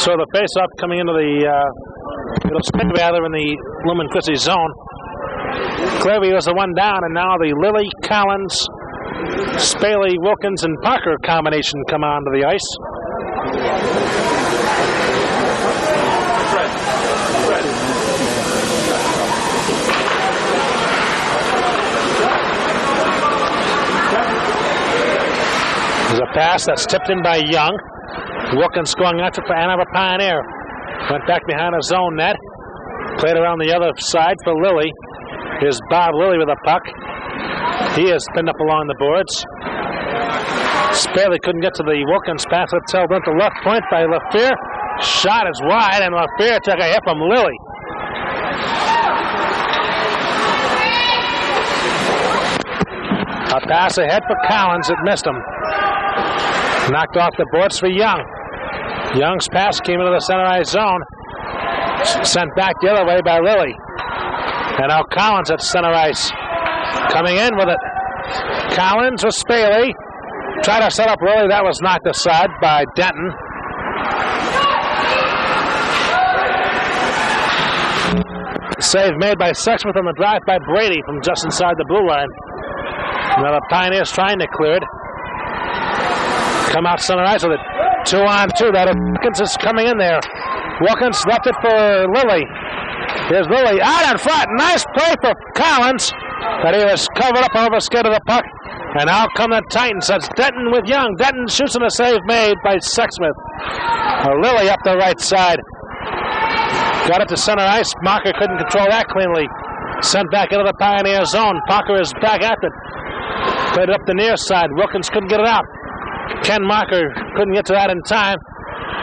So the face-off coming into the it'll spin rather in the Lumen Christi zone. Clevey was the one down, and now the Lilly, Collins, Spaley, Wilkins, and Parker combination come onto the ice. There's a pass that's tipped in by Young. Wilkins going after for Ann Arbor Pioneer. Went back behind his own net. Played around the other side for Lilly. Here's Bob Lilly with a puck. He is pinned up along the boards. Spaley couldn't get to the Wilkins pass. It's held into left point by Lefere. Shot is wide, and Lefere took a hit from Lilly. A pass ahead for Collins. It missed him. Knocked off the boards for Young. Young's pass came into the center ice zone. Sent back the other way by Lilly. And now Collins at center ice. Coming in with it. Collins with Spaley. Tried to set up Lilly. That was knocked aside by Denton. Save made by Sexsmith on the drive by Brady from just inside the blue line. Now the Pioneers trying to clear it. Come out center ice with it. 2-on-2. That Wilkins is coming in there. Wilkins left it for Lilly. Here's Lilly out in front. Nice play for Collins. But he was covered up over scared of the puck. And out come the Titans. That's Denton with Young. Denton shoots on a save made by Sexsmith. Lilly up the right side. Got it to center ice. Marker couldn't control that cleanly. Sent back into the Pioneer zone. Parker is back at it. Played it up the near side. Wilkins couldn't get it out. Ken Marker couldn't get to that in time.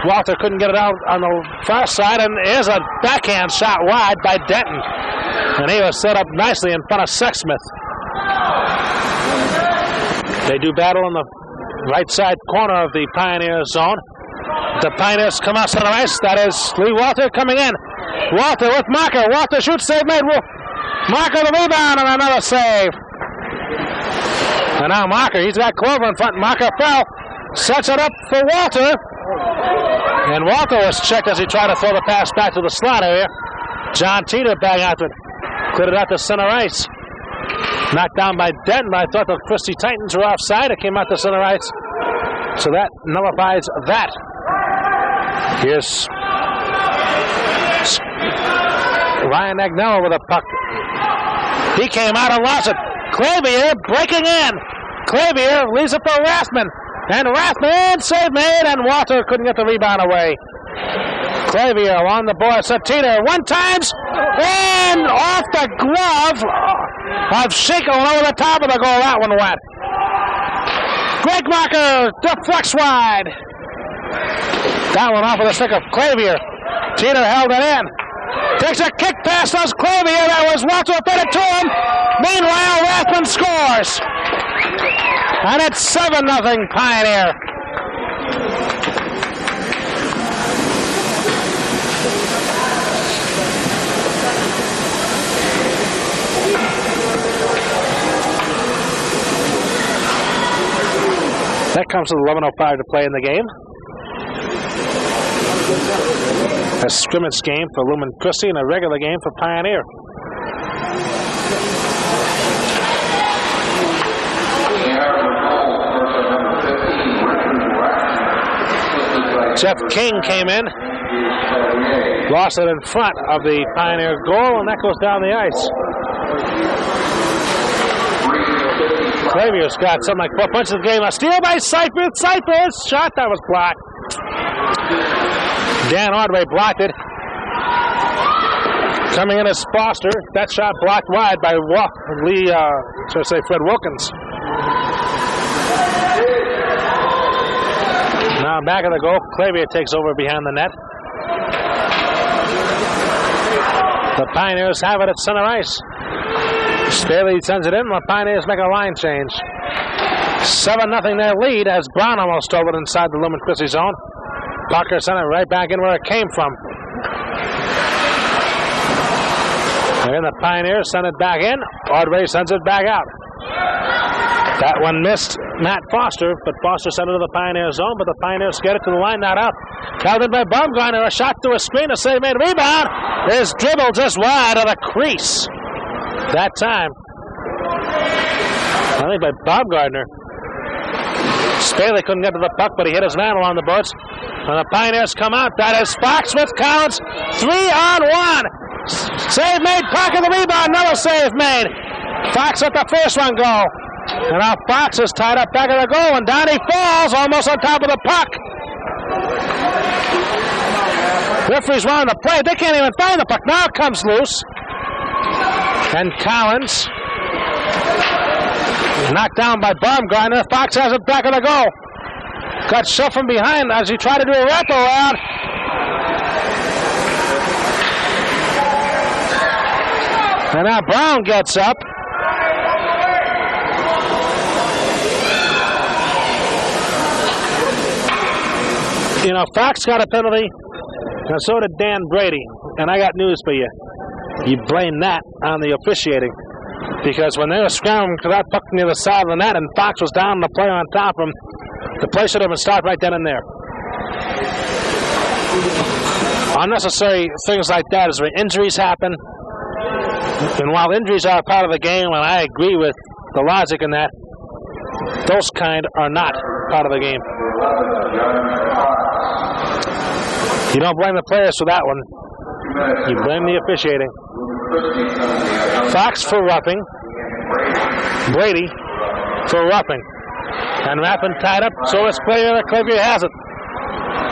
Walter couldn't get it out on the far side, and here's a backhand shot wide by Denton. And he was set up nicely in front of Sexsmith. They do battle on the right side corner of the Pioneer zone. The Pioneers come out center ice. That is Lee Walter coming in. Walter with Marker. Walter shoots, save made. Marker the rebound, and another save. And now Marker, he's got Clover in front. Marker fell. Sets it up for Walter. And Walter was checked as he tried to throw the pass back to the slot area. John Teeter back after it. Cleared it out to center ice. Knocked down by Denton. I thought the Christi Titans were offside. It came out to center ice. So that nullifies that. Here's Ryan Agnello with a puck. He came out and lost it. Clavier breaking in. Clavier leaves it for Rathman. And Rathman save made, and Walter couldn't get the rebound away. Clavier on the board. Teeter one times, and off the glove of Schinkel over the top of the goal. That one went. Greg Marker deflects wide. That one off of the stick of Clavier. Teeter held it in. Takes a kick pass, does Clavier. That was Walter fed it to him. Meanwhile, Rathman scores. And it's 7-0 Pioneer. That comes with 11:05 to play in the game. A scrimmage game for Lumen Christi and a regular game for Pioneer. Jeff King came in, lost it in front of the Pioneer goal, and that goes down the ice. Clavier's got something like 4 punches of the game. A steal by Cypress. Cypress shot that was blocked. Dan Ordway blocked it. Coming in as Foster. That shot blocked wide by Fred Wilkins. Now back of the goal. Clavier takes over behind the net. The Pioneers have it at center ice. Spaley sends it in. The Pioneers make a line change. 7-0 their lead as Brown almost stole it inside the Lumen Christi zone. Parker sent it right back in where it came from. And the Pioneers send it back in. Ordway sends it back out. That one missed Matt Foster, but Foster sent it to the Pioneer zone, but the Pioneers get it to the line, not out. Held in by Baumgartner, a shot to a screen, a save made, rebound. His dribble just wide of the crease. That time, I think by Baumgartner. Staley couldn't get to the puck, but he hit his man along the boards. And the Pioneers come out. That is Fox with Collins. 3-on-1. Save made, pocket the rebound, another save made. Fox let the first one go. And now Fox is tied up back of the goal, and down he falls, almost on top of the puck. Referee's running the play. They can't even find the puck. Now it comes loose. And Collins, knocked down by Baumgartner. Fox has it back of the goal. Got shoved from behind as he tried to do a wraparound. And now Brown gets up. You know, Fox got a penalty, and so did Dan Brady. And I got news for you. You blame that on the officiating. Because when they were scrambling for that puck near the side of the net and Fox was down on the play on top of him, the play should have been stopped right then and there. Unnecessary things like that is where injuries happen. And while injuries are a part of the game, and I agree with the logic in that, those kind are not part of the game. You don't blame the players for that one. You blame the officiating. Fox for roughing. Brady for roughing. And Raffin tied up, so is Clavier. Clavier has it.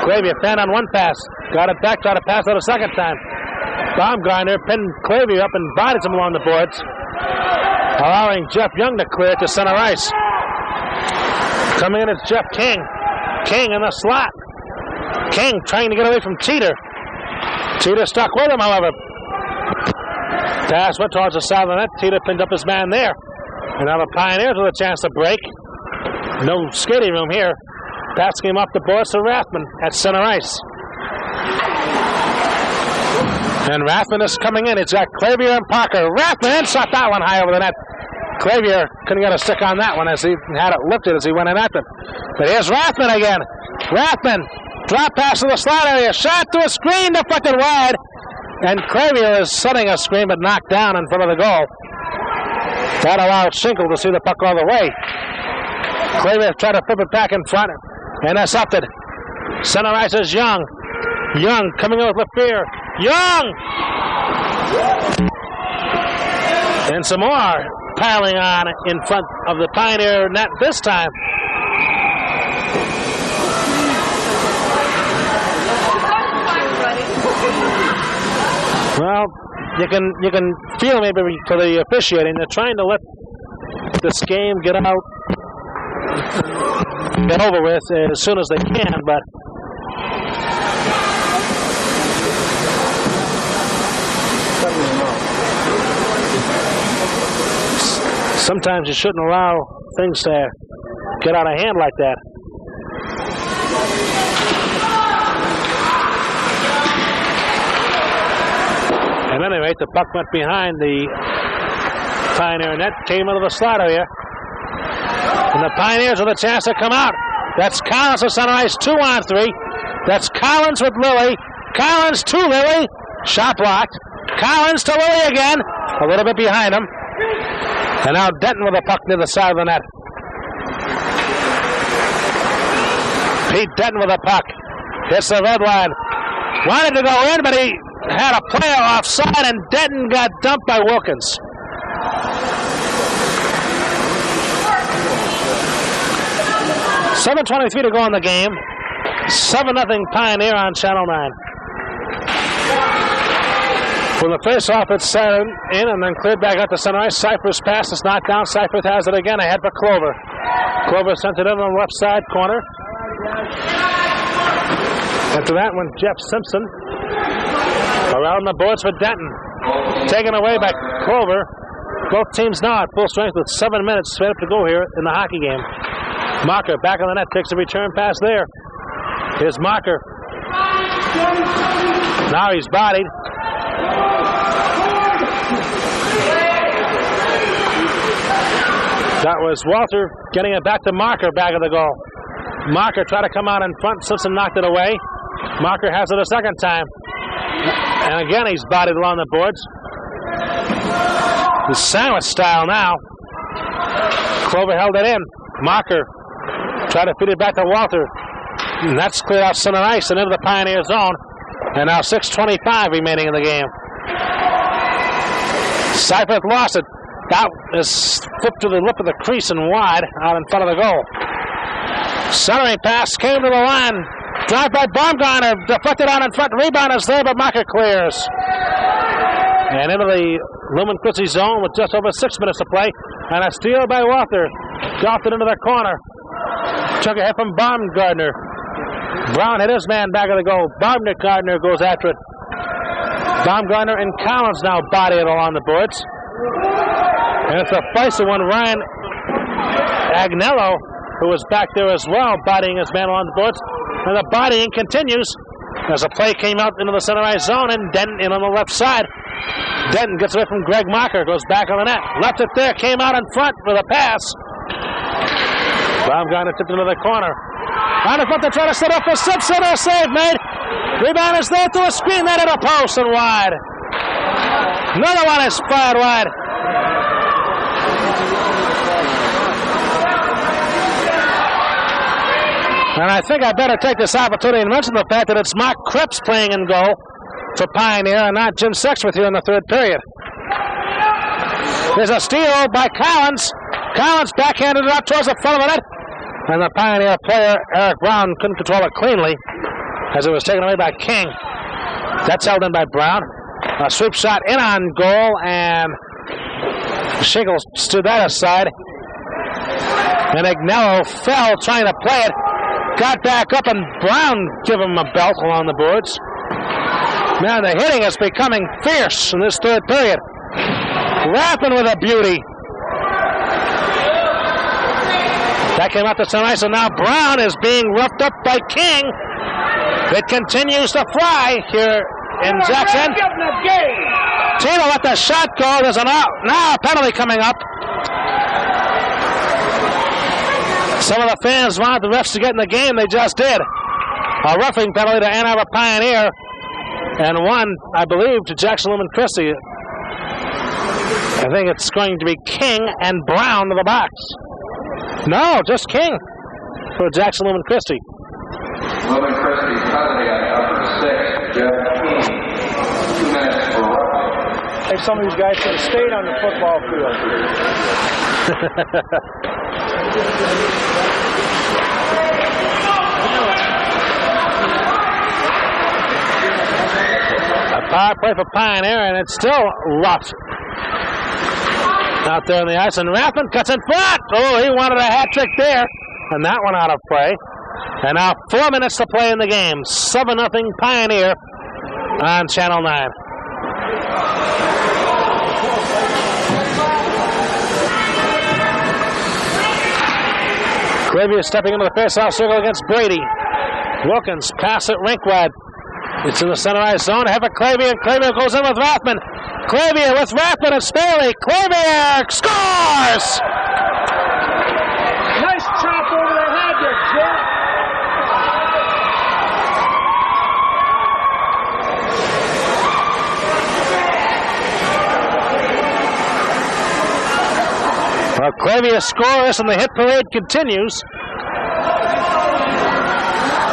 Clavier fanned on one pass. Got it back, tried to pass it a second time. Baumgartner pinned Clavier up and bodies him along the boards, allowing Jeff Young to clear to center ice. Coming in is Jeff King. King in the slot. King trying to get away from Cheater. Cheater stuck with him, however. Pass went towards the side of the net. Cheater pinned up his man there. And now the Pioneers with a chance to break. No skating room here. Pass came off the boards to Rathman at center ice. And Rathman is coming in. It's got Clavier and Parker. Rathman shot that one high over the net. Clavier couldn't get a stick on that one as he had it lifted as he went in at them. But here's Rathman again. Rathman, drop pass to the slot area. Shot to a screen, deflected wide. And Clavier is setting a screen but knocked down in front of the goal. That allowed Schinkel to see the puck all the way. Clavier tried to flip it back in front. Intercepted. Center ice is Young. Young coming in with Lefere. Young! And some more piling on in front of the Pioneer net this time. Well, you can feel maybe for the officiating. They're trying to let this game get over with as soon as they can, but sometimes you shouldn't allow things to get out of hand like that. At any rate, the puck went behind the Pioneer net, came into the slot area. And the Pioneers with a chance to come out. That's Collins to center ice, 2-on-3. That's Collins with Lilly. Collins to Lilly. Shot blocked. Collins to Lilly again. A little bit behind him. And now Denton with a puck near the side of the net. Pete Denton with a puck. Hits the red line. Wanted to go in, but he had a player offside, and Denton got dumped by Wilkins. $7:23 to go in the game. 7-0 Pioneer on Channel 9. From the face-off, it's set in and then cleared back out to center ice. Cypher's pass is knocked down. Cypher has it again ahead for Clover. Clover sent it in on the left side corner. After that one, Jeff Simpson around the boards for Denton. Taken away by Clover. Both teams now at full strength with 7 minutes straight up to go here in the hockey game. Marker back on the net, takes a return pass there. Here's Marker. Now he's bodied. That was Walter getting it back to Marker, back of the goal. Marker tried to come out in front. Simpson knocked it away. Marker has it a second time. And again, he's bodied along the boards. The sandwich style now. Clover held it in. Marker tried to feed it back to Walter. And that's cleared out center ice and into the Pioneer zone. And now 6:25 remaining in the game. Seifert lost it. That is flipped to the lip of the crease and wide out in front of the goal. Centering pass came to the line. Drive by Baumgartner. Deflected out in front. Rebound is there, but Marker clears. And into the Lumen Christi zone with just over 6 minutes to play. And a steal by Walter. Golfed it into the corner. Took a hit from Baumgartner. Brown hit his man back of the goal. Baumgartner goes after it. Baumgartner and Collins now body it along the boards. And it's a feisty one. Ryan Agnello, who was back there as well, bodying his man along the boards. And the bodying continues as the play came out into the center ice zone, and Denton in on the left side. Denton gets away from Greg Marker, goes back on the net. Left it there, came out in front with a pass. Baumgartner tipped into the corner. On the front, they try to set up for Simpson. A save made. Rebound is there through a screen, that at a post and wide. Another one is fired wide. And I think I better take this opportunity and mention the fact that it's Mark Krebs playing in goal for Pioneer and not Jim Sexsmith here in the third period. There's a steal by Collins. Collins backhanded it up towards the front of the net. And the Pioneer player, Eric Brown, couldn't control it cleanly as it was taken away by King. That's held in by Brown. A sweep shot in on goal, and Schinkel stood that aside. And Agnello fell trying to play it. Got back up, and Brown gave him a belt along the boards. Man, the hitting is becoming fierce in this third period. Rapping with a beauty. That came out to center ice, and now Brown is being roughed up by King. It continues to fly here in Jackson. Tino let the shot go. There's now a penalty coming up. Some of the fans wanted the refs to get in the game. They just did. A roughing penalty to Ann Arbor Pioneer, and one, I believe, to Jackson Lumen Christi. I think it's going to be King and Brown to the box. No, just King for Jackson Lumen Christi. Lumen Christi penalty on number 6, Jeff King. 2 minutes for roughing. Hey, some of these guys should have stayed on the football field. A power play for Pioneer, and it's still rough out there on the ice. And Rathman cuts in front. Oh, he wanted a hat trick there. And that one out of play. And now 4 minutes to play in the game. 7-0 Pioneer on Channel 9. Clavier stepping into the face-off circle against Brady. Wilkins pass it rink wide. It's in the center ice zone. Have a Clavier, and Clavier goes in with Rathman. Clavier with Rathman and Staley. Clavier scores! Nice chop over the head, you jerk. Well, Clavier scores and the hit parade continues.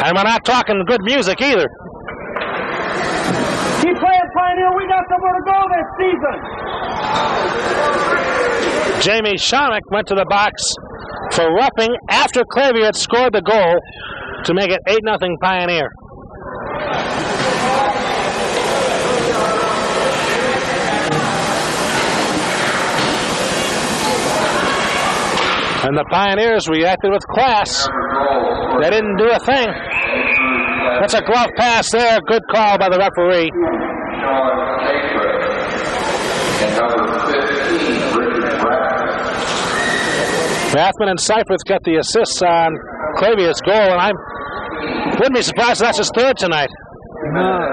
And we're not talking good music either. Keep playing, Pioneer. We got somewhere to go this season. Jamie Chomic went to the box for roughing after Clavier had scored the goal to make it 8-0 Pioneer. And the Pioneers reacted with class. They didn't do a thing. That's a glove pass there. Good call by the referee. Rathman and Seifert got the assists on Clavier's goal, and I wouldn't be surprised if that's his third tonight.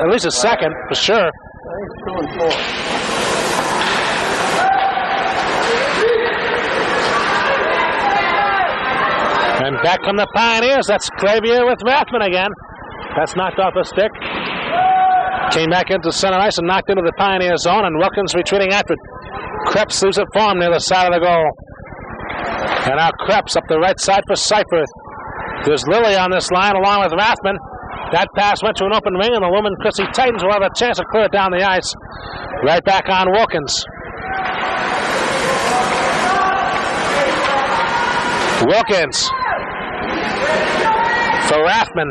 At least his second, for sure. Back come the Pioneers. That's Clavier with Rathman again. That's knocked off a stick. Came back into center ice and knocked into the Pioneer zone, and Wilkins retreating after it. Krebs loses it for him near the side of the goal. And now Krebs up the right side for Seifert. There's Lilly on this line along with Rathman. That pass went to an open ring, and the Lumen Christi Titans will have a chance to clear it down the ice. Right back on Wilkins. Wilkins for Rathman.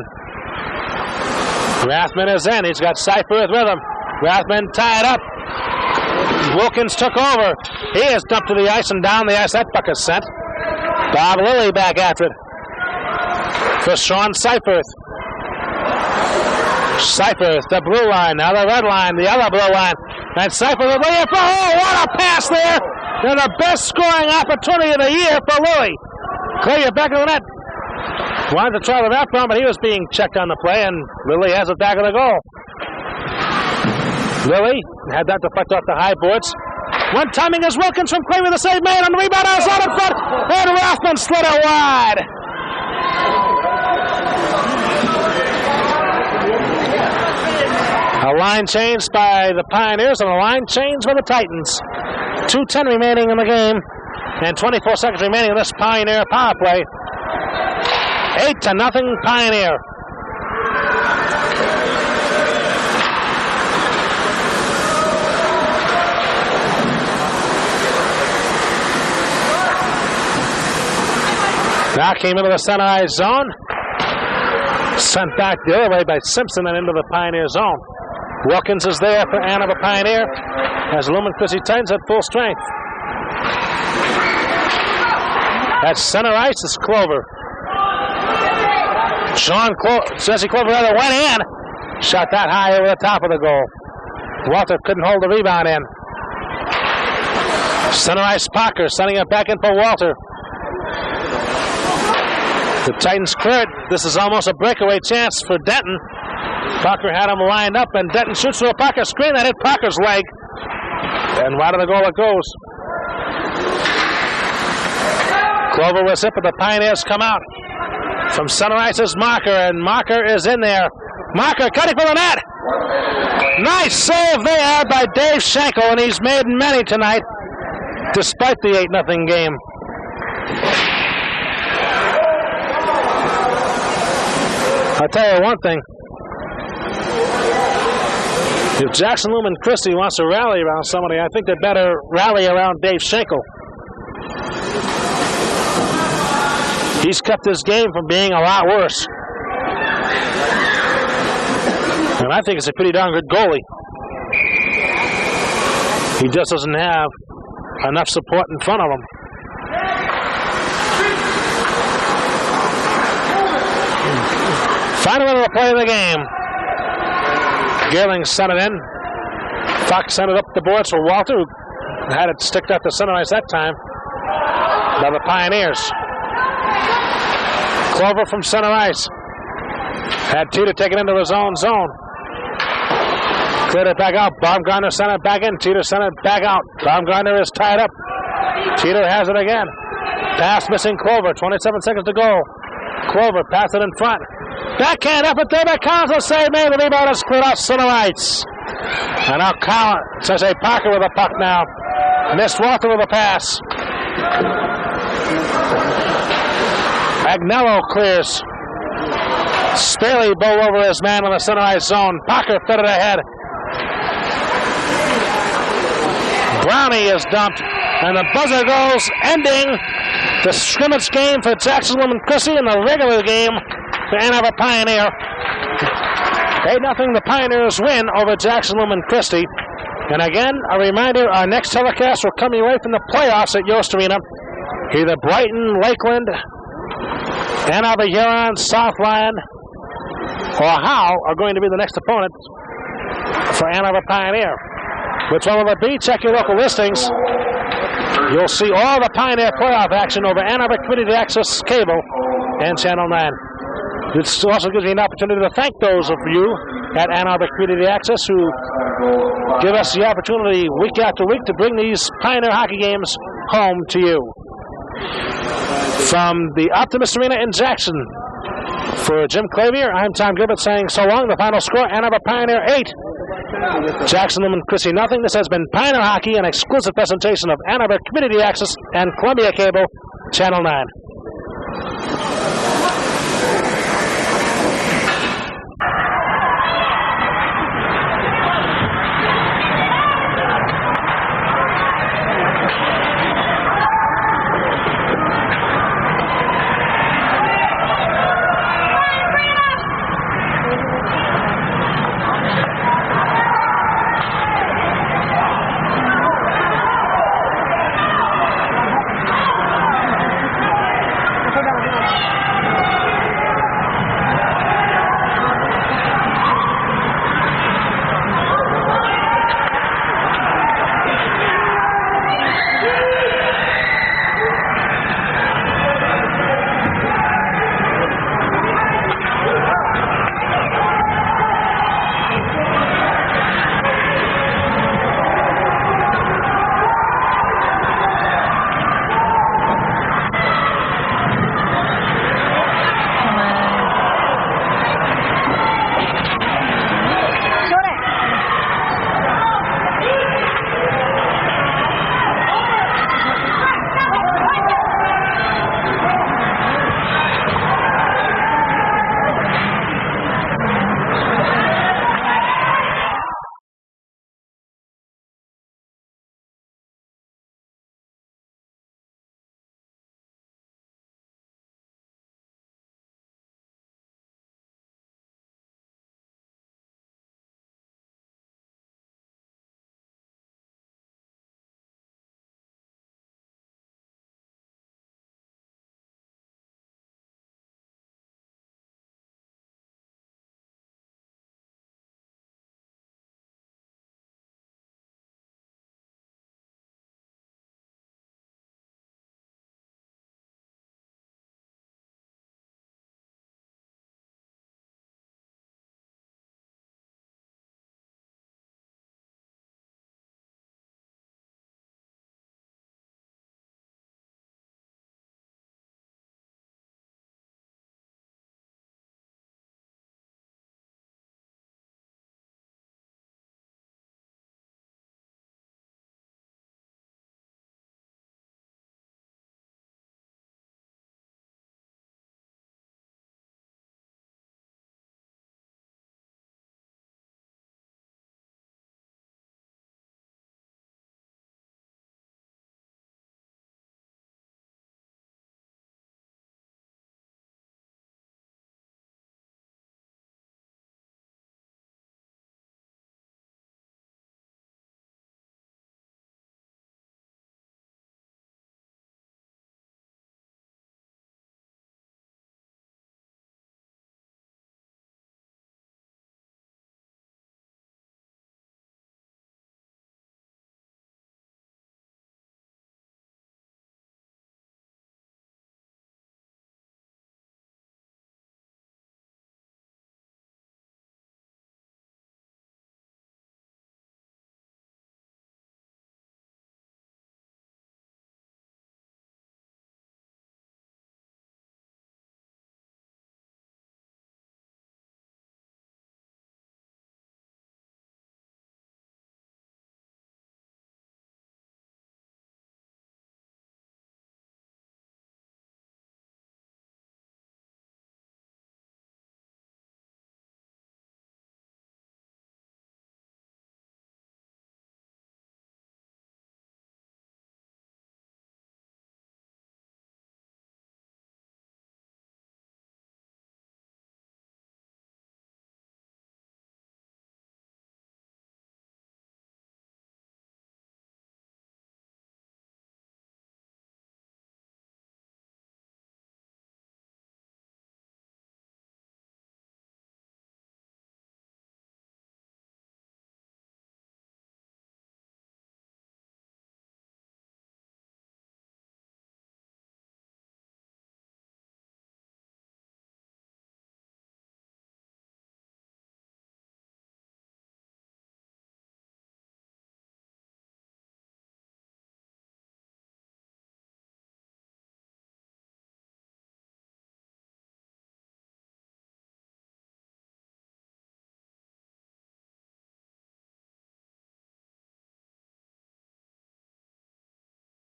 Rathman is in. He's got Seifert with him. Rathman tied up. Wilkins took over. He is dumped to the ice and down the ice. That puck is sent. Bob Lilly back after it for Sean Seifert. Seifert, the blue line, now the red line, the other blue line. And Seifert will lay it for, oh, what a pass there! They're the best scoring opportunity of the year for Lilly. Clay back of the net. Wanted to try the wraparound, but he was being checked on the play, and Lilly has it back of the goal. Lilly had that deflect off the high boards. One timing is Wilkins from Clay with a save made on the rebound outside in front, and Rathman slid it wide. A line change by the Pioneers and a line change by the Titans. 2:10 remaining in the game and 24 seconds remaining in this Pioneer power play. 8-0 Pioneer. Now came into the center ice zone. Sent back the other way by Simpson and into the Pioneer zone. Wilkins is there for Ann Arbor Pioneer as Lumen Christi Titans at full strength. At center ice is Clover. Jesse Clover rather went in. Shot that high over the top of the goal. Walter couldn't hold the rebound in. Center ice Parker sending it back in for Walter. The Titans cleared. This is almost a breakaway chance for Denton. Parker had him lined up, and Denton shoots to a Parker screen that hit Parker's leg. And wide of the goal it goes. Clover was hit, but the Pioneers come out. From center ice is Marker, and Marker is in there. Marker cutting for the net. Nice save there by Dave Schinkel, and he's made many tonight, despite the 8-0 game. I'll tell you one thing. If Jackson Lumen Christi wants to rally around somebody, I think they better rally around Dave Schinkel. He's kept this game from being a lot worse. And I think it's a pretty darn good goalie. He just doesn't have enough support in front of him. Final minute of play of the game. Geerling sent it in. Fox sent it up the boards for Walter, who had it sticked out the center ice that time by the Pioneers. Clover from center ice. Had Teeter take it into his own zone. Cleared it back out. Baumgartner sent it back in. Teeter sent it back out. Baumgartner is tied up. Teeter has it again. Pass missing Clover. 27 seconds to go. Clover passed it in front. Backhand effort there by Collins. A save made. The rebound is cleared off center ice. And now Collins, says a Parker with a puck now. Missed Walter with a pass. Agnello clears. Staley bowled over his man in the center ice zone. Parker fed it ahead. Brownie is dumped. And the buzzer goes, ending the scrimmage game for Jackson Lumen Christi and the regular game for Ann Arbor Pioneer. 8-0 the Pioneers win over Jackson Lumen Christi. And again, a reminder, our next telecast will come away from the playoffs at Yost Arena. Either Brighton, Lakeland, Ann Arbor Huron, South Lyon, or Howe are going to be the next opponent for Ann Arbor Pioneer. Which one will it be? Check your local listings. You'll see all the Pioneer playoff action over Ann Arbor Community Access Cable and Channel 9. This also gives me an opportunity to thank those of you at Ann Arbor Community Access who give us the opportunity week after week to bring these Pioneer hockey games home to you. From the Optimist Arena in Jackson, for Jim Clavier, I'm Tom Gilbert saying so long. The final score, Ann Arbor Pioneer 8. Jackson Lumen Christi nothing. This has been Pioneer Hockey, an exclusive presentation of Ann Arbor Community Access and Columbia Cable, Channel 9.